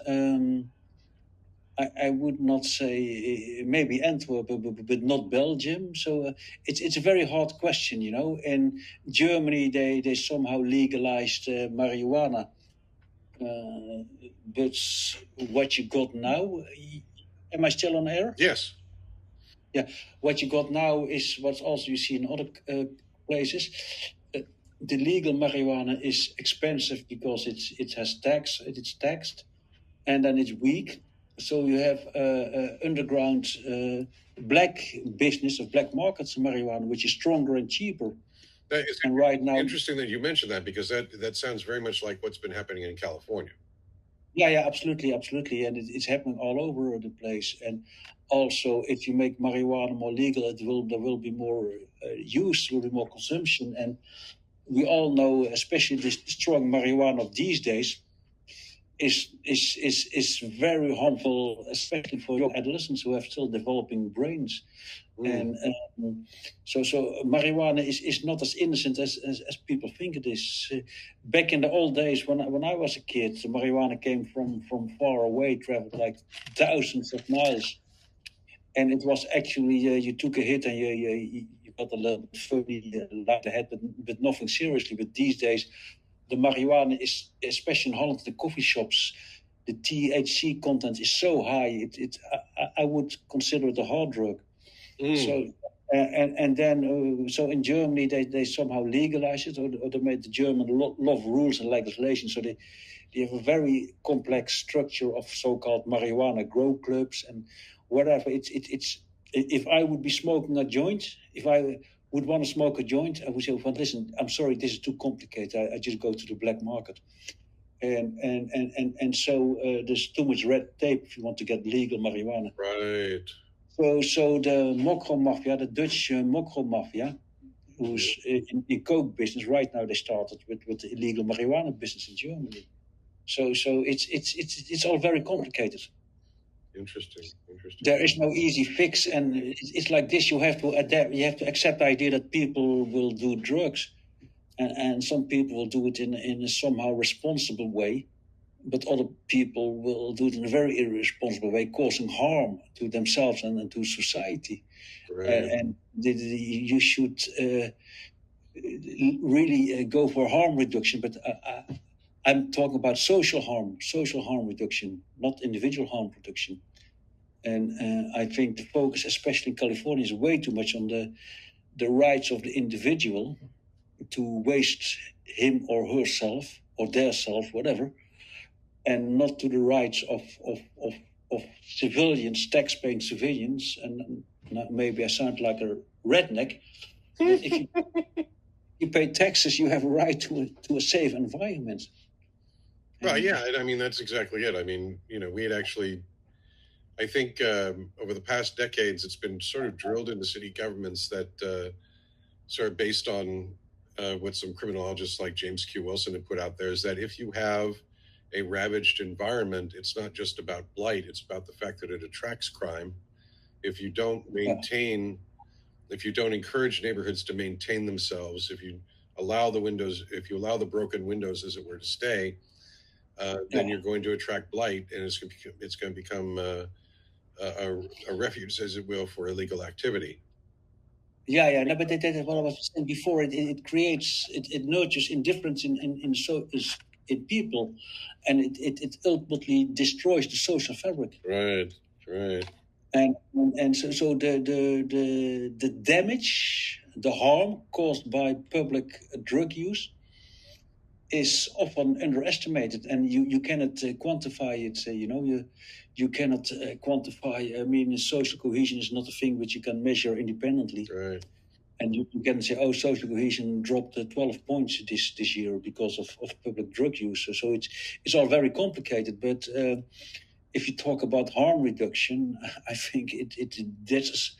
I would not say maybe Antwerp, but not Belgium. So it's a very hard question, In Germany, they somehow legalized marijuana, but what you got now? Am I still on air? Yes. Yeah. What you got now is what also you see in other places. The legal marijuana is expensive because it's taxed, and then it's weak. So you have underground black business of black markets of marijuana, which is stronger and cheaper. That is and right now, interesting that you mentioned that because that sounds very much like what's been happening in California. Yeah, absolutely, and it's happening all over the place. And also, if you make marijuana more legal, there will be more use, there will be more consumption, and we all know, especially the strong marijuana of these days, is very harmful, especially for young adolescents who have still developing brains. And so marijuana is not as innocent as people think it is. Back in the old days, when I was a kid, the marijuana came from far away, traveled like thousands of miles, and it was actually you took a hit and you got a little bit funny like the head, but nothing seriously. But these days, the marijuana is, especially in Holland, the coffee shops, the THC content is so high. I would consider it a hard drug. So and then so in Germany they somehow legalize it, or they made the German love rules and legislation. So they have a very complex structure of so-called marijuana grow clubs and whatever. It's if I would be smoking a joint, if I would want to smoke a joint, I would say, well, listen, I'm sorry, this is too complicated. I just go to the black market. And so there's too much red tape if you want to get legal marijuana. Right. So the Mokro Mafia, the Dutch Mokro Mafia, who's in the coke business right now, they started with the illegal marijuana business in Germany. So it's all very complicated. Interesting. There is no easy fix, and it's like this. You have to adapt. You have to accept the idea that people will do drugs, and some people will do it in a somehow responsible way, but other people will do it in a very irresponsible way, causing harm to themselves and to society. Right. And you should really go for harm reduction, but I'm talking about social harm reduction, not individual harm reduction. And I think the focus, especially in California, is way too much on the rights of the individual to waste him or herself or their self, whatever, and not to the rights of civilians, tax-paying civilians. And maybe I sound like a redneck. But if you pay taxes, you have a right to a safe environment. Well, yeah, I mean, that's exactly it. I mean, we had actually, I think over the past decades, it's been sort of drilled into city governments that sort of based on what some criminologists like James Q. Wilson have put out there is that if you have a ravaged environment, it's not just about blight, it's about the fact that it attracts crime. If you don't if you don't encourage neighborhoods to maintain themselves, if you allow the broken windows, as it were, to stay, then you're going to attract blight, and it's going to become a refuge, as it will, for illegal activity. Yeah. No, but that's what I was saying before. It creates, it nurtures indifference in people, and it ultimately destroys the social fabric. Right. And so the damage, the harm caused by public drug use is often underestimated, and you cannot quantify it. You cannot quantify. I mean, social cohesion is not a thing which you can measure independently. Right. And you can say, oh, social cohesion dropped 12 points this year because of public drug use. So it's all very complicated. But if you talk about harm reduction, I think that's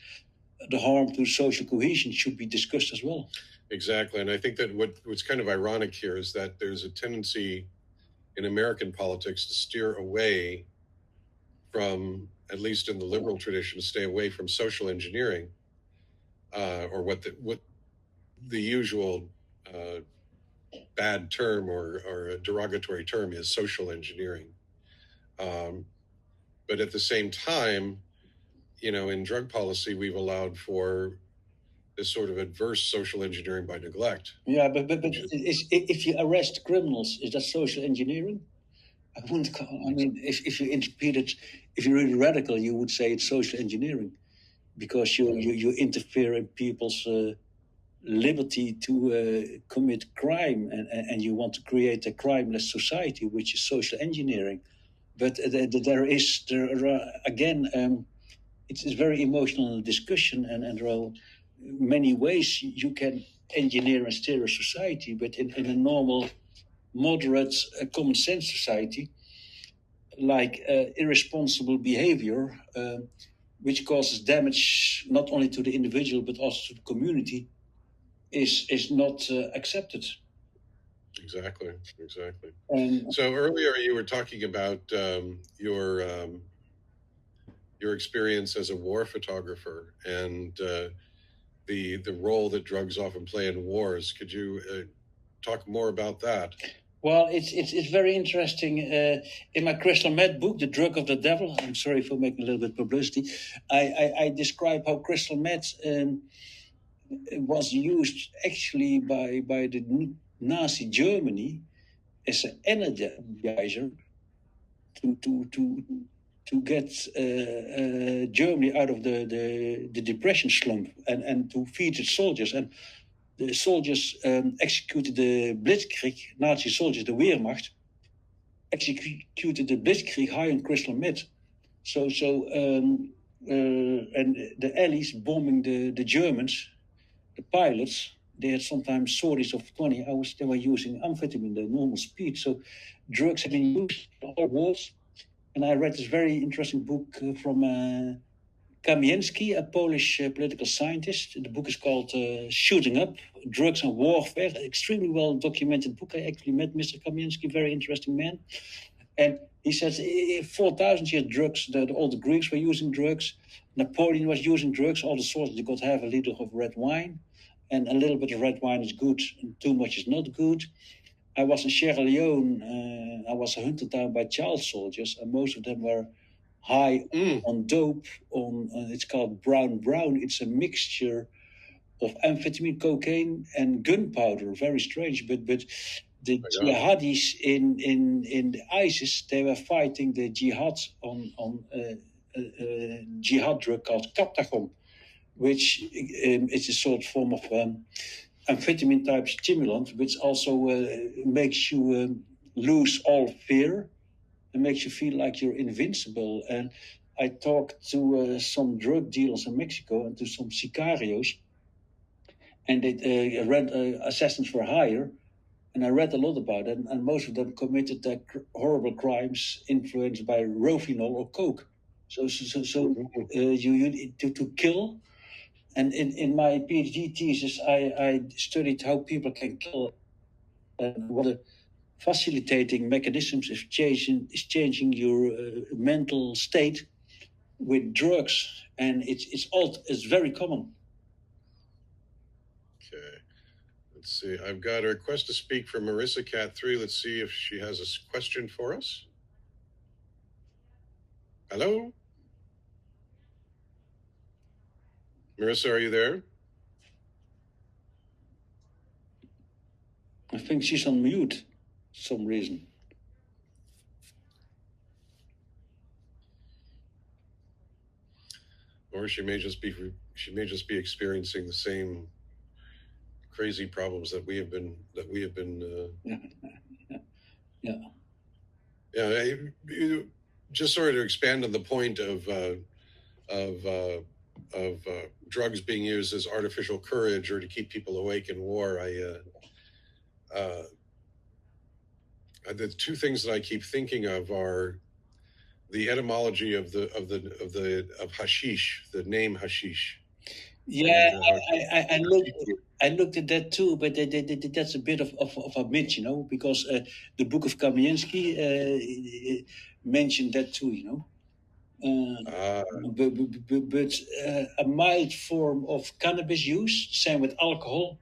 the harm to social cohesion should be discussed as well. Exactly. And I think that what's kind of ironic here is that there's a tendency in American politics to steer away from, at least in the liberal tradition, to stay away from social engineering, or what the usual bad term or a derogatory term is, social engineering. But at the same time, in drug policy, we've allowed for this sort of adverse social engineering by neglect. Yeah, but if you arrest criminals, is that social engineering? I wouldn't call. I mean, if you interpret it, if you're really radical, you would say it's social engineering, because you interfere in people's liberty to commit crime, and you want to create a crimeless society, which is social engineering. But it's a very emotional discussion, and there are many ways you can engineer and steer a society. But in a normal, moderate, common sense society, like irresponsible behavior, which causes damage not only to the individual but also to the community, is not accepted. Exactly. So earlier you were talking about your experience as a war photographer and the role that drugs often play in wars. Could you talk more about that? Well, it's very interesting. In my crystal meth book, The Drug of the Devil, I'm sorry for making a little bit publicity, I describe how crystal meth was used actually by the Nazi Germany as an energizer to get Germany out of the depression slump and to feed its soldiers. And the soldiers executed the Blitzkrieg, Nazi soldiers, the Wehrmacht, executed the Blitzkrieg high on crystal meth. And the Allies bombing the Germans, the pilots, they had sometimes sorties of 20 hours. They were using amphetamine, the normal speed. So drugs have been used in all wars. And I read this very interesting book from Kamienski, a Polish political scientist. The book is called Shooting Up, Drugs and Warfare. Extremely well documented book. I actually met Mr. Kamienski, very interesting man. And he says 4,000 years drugs, all the Greeks were using drugs. Napoleon was using drugs. All the soldiers, they got half a liter of red wine. And a little bit of red wine is good, and too much is not good. I was in Sierra Leone. I was hunted down by child soldiers, and most of them were high on dope. It's called brown. It's a mixture of amphetamine, cocaine, and gunpowder. Very strange, but the jihadis in the ISIS, they were fighting the jihad on jihad drug called captagon, which is a sort of form of amphetamine type stimulant, which also makes you lose all fear and makes you feel like you're invincible. And I talked to some drug dealers in Mexico and to some sicarios, and they ran assassins for hire. And I read a lot about it, and most of them committed horrible crimes influenced by Rofinol or coke. So you need to kill. And in my PhD thesis, I studied how people can kill, and what the facilitating mechanisms is changing your mental state with drugs, and it's very common. Okay, Let's see. I've got a request to speak from Marissa Cat 3. Let's see if she has a question for us. Hello? Marissa, are you there? I think she's on mute for some reason. Or she may just be experiencing the same crazy problems that we have been just sort of expand on the point of drugs being used as artificial courage or to keep people awake in war. The two things that I keep thinking of are the etymology of hashish, the name hashish. Yeah, I looked at that too, but that's a bit of a myth, you know, because the book of Kamiensky mentioned that too, you know. But a mild form of cannabis use, same with alcohol,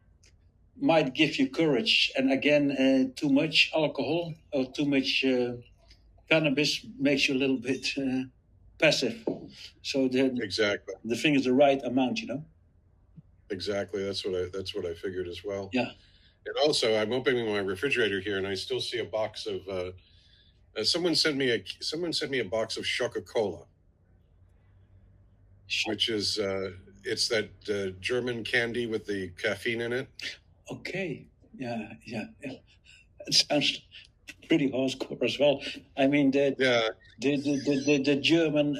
might give you courage. And again, too much alcohol or too much cannabis makes you a little bit passive. So exactly, the thing is the right amount, you know. Exactly, that's what I figured as well. Yeah. And also, I'm opening my refrigerator here, and I still see a box of. Someone sent me a box of Coca-Cola, which is it's that German candy with the caffeine in it. Okay. Yeah. It sounds pretty hardcore as well. I mean, the German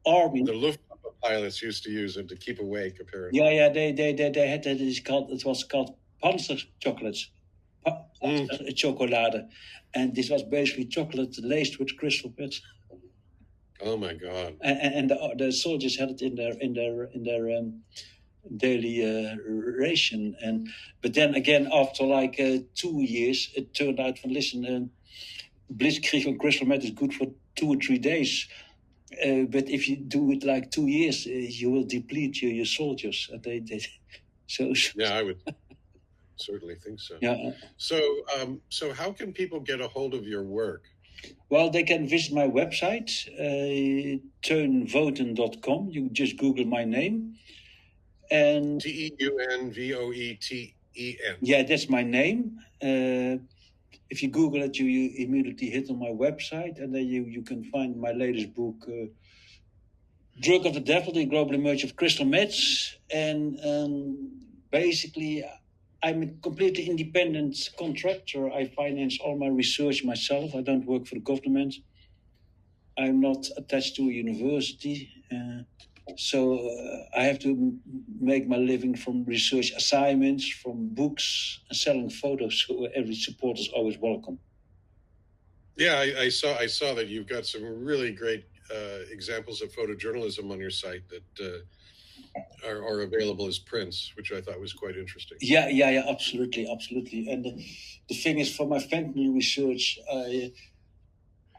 army. The Luftwaffe pilots used to use it to keep awake, apparently. Yeah. They had that. It was called Panzer chocolates, chocolade, and this was basically chocolate laced with crystal bits. Oh my God! And the soldiers had it in their daily ration, but then again, after like 2 years, it turned out from blitzkrieg on crystal meth is good for 2 or 3 days. But if you do it like 2 years, you will deplete your soldiers. Yeah, I would certainly think so. Yeah. So how can people get a hold of your work? Well, they can visit my website, teunvoeten.com. You just Google my name. And TEUNVOETEN. Yeah, that's my name. If you Google it, you immediately hit on my website, and then you can find my latest book, Drug of the Devil, the Global Emergence of Crystal Meths. And basically, I'm a completely independent contractor. I finance all my research myself. I don't work for the government. I'm not attached to a university. So I have to make my living from research assignments, from books, and selling photos. So every supporter is always welcome. Yeah, I saw that you've got some really great examples of photojournalism on your site that are available as prints, which I thought was quite interesting. Yeah, absolutely. And the thing is, for my fentanyl research,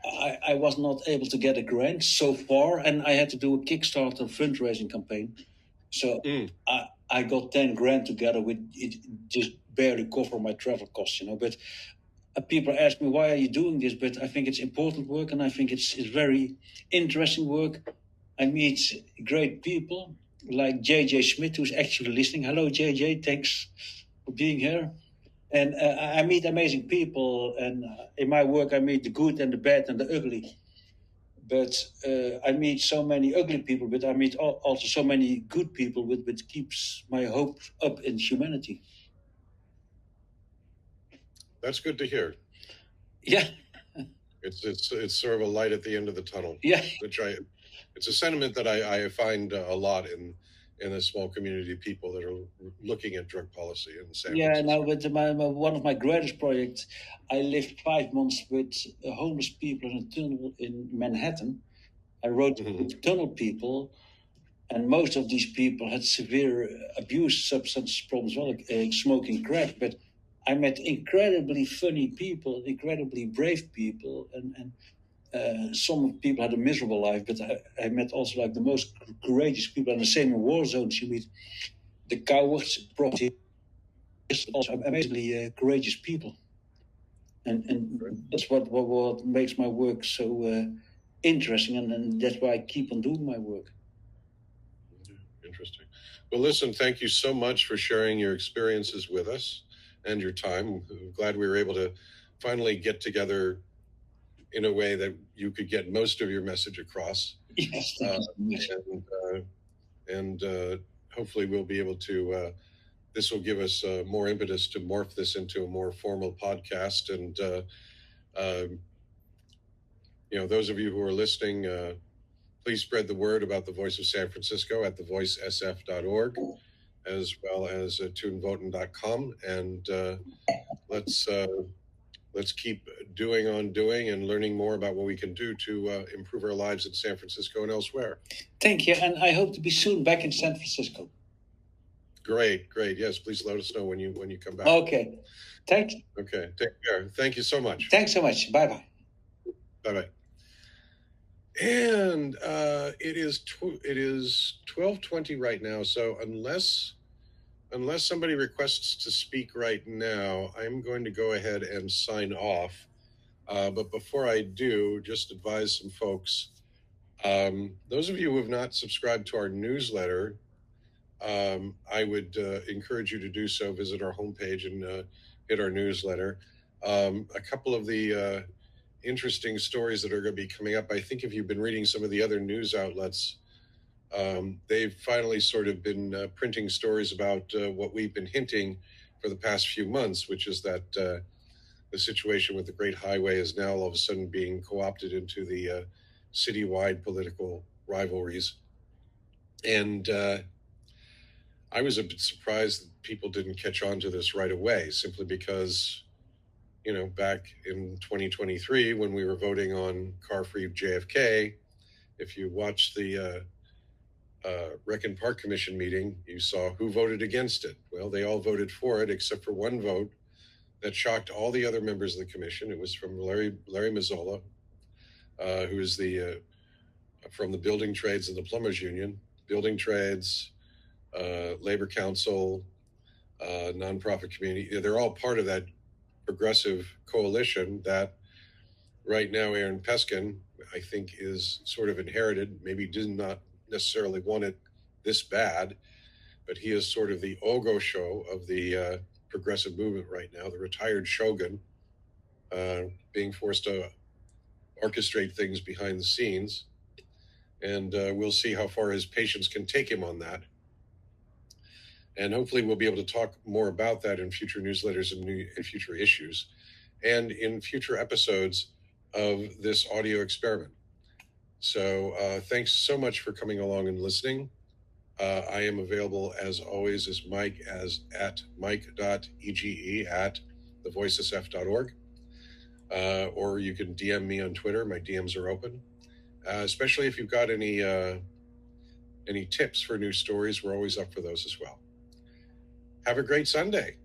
I was not able to get a grant so far, and I had to do a Kickstarter fundraising campaign. So I got 10 grand together with it, just barely cover my travel costs, you know. But people ask me, why are you doing this? But I think it's important work, and I think it's very interesting work. I meet great people like JJ Smith, who's actually listening. Hello, JJ. Thanks for being here. And I meet amazing people, and in my work, I meet the good and the bad and the ugly. But I meet so many ugly people, but I meet also so many good people, which keeps my hope up in humanity. That's good to hear. Yeah. It's sort of a light at the end of the tunnel. Yeah. It's a sentiment that I find a lot in a small community of people that are looking at drug policy in San Francisco. Now, with one of my greatest projects, I lived 5 months with homeless people in a tunnel in Manhattan. I wrote with tunnel people, and most of these people had severe abuse, substance problems, well, smoking crack. But I met incredibly funny people, incredibly brave people, and some people had a miserable life, but I met also like the most courageous people. And the same in war zones, you meet the cowards, also amazingly courageous people. And that's what makes my work so interesting, and that's why I keep on doing my work. Interesting. Well, listen, thank you so much for sharing your experiences with us and your time. I'm glad we were able to finally get together in a way that you could get most of your message across. Yes, and hopefully we'll be able to, this will give us more impetus to morph this into a more formal podcast. And, those of you who are listening, please spread the word about the Voice of San Francisco at thevoicesf.org, as well as teunvoeten.com. And let's keep doing and learning more about what we can do to improve our lives in San Francisco and elsewhere. Thank you, and I hope to be soon back in San Francisco. Great. Yes, please let us know when you come back. Okay. Thanks. Okay, take care. Thank you so much. Thanks so much. Bye-bye. Bye-bye. And it is 12:20 right now. So unless somebody requests to speak right now, I'm going to go ahead and sign off. But before I do, just advise some folks. Those of you who have not subscribed to our newsletter, I would encourage you to do so. Visit our homepage and hit our newsletter. A couple of the interesting stories that are going to be coming up. I think if you've been reading some of the other news outlets, they've finally sort of been printing stories about what we've been hinting for the past few months, which is that the situation with the Great Highway is now all of a sudden being co-opted into the citywide political rivalries. And I was a bit surprised that people didn't catch on to this right away, simply because back in 2023, when we were voting on car-free JFK, if you watched the Recon Park Commission meeting, you saw who voted against it. Well, they all voted for it, except for one vote that shocked all the other members of the commission. It was from Larry Mazzola, who is from the Building Trades and the Plumbers Union, Building Trades, Labor Council, nonprofit community. They're all part of that progressive coalition that right now Aaron Peskin, I think, is sort of inherited. Maybe did not necessarily want it this bad, but he is sort of the Ogosho of the progressive movement right now, the retired shogun, being forced to orchestrate things behind the scenes. And we'll see how far his patience can take him on that. And hopefully we'll be able to talk more about that in future newsletters and future issues and in future episodes of this audio experiment. So thanks so much for coming along and listening. I am available as always as Mike at mike.ege@thevoicesf.org. Or you can DM me on Twitter. My DMs are open. Especially if you've got any tips for new stories, we're always up for those as well. Have a great Sunday.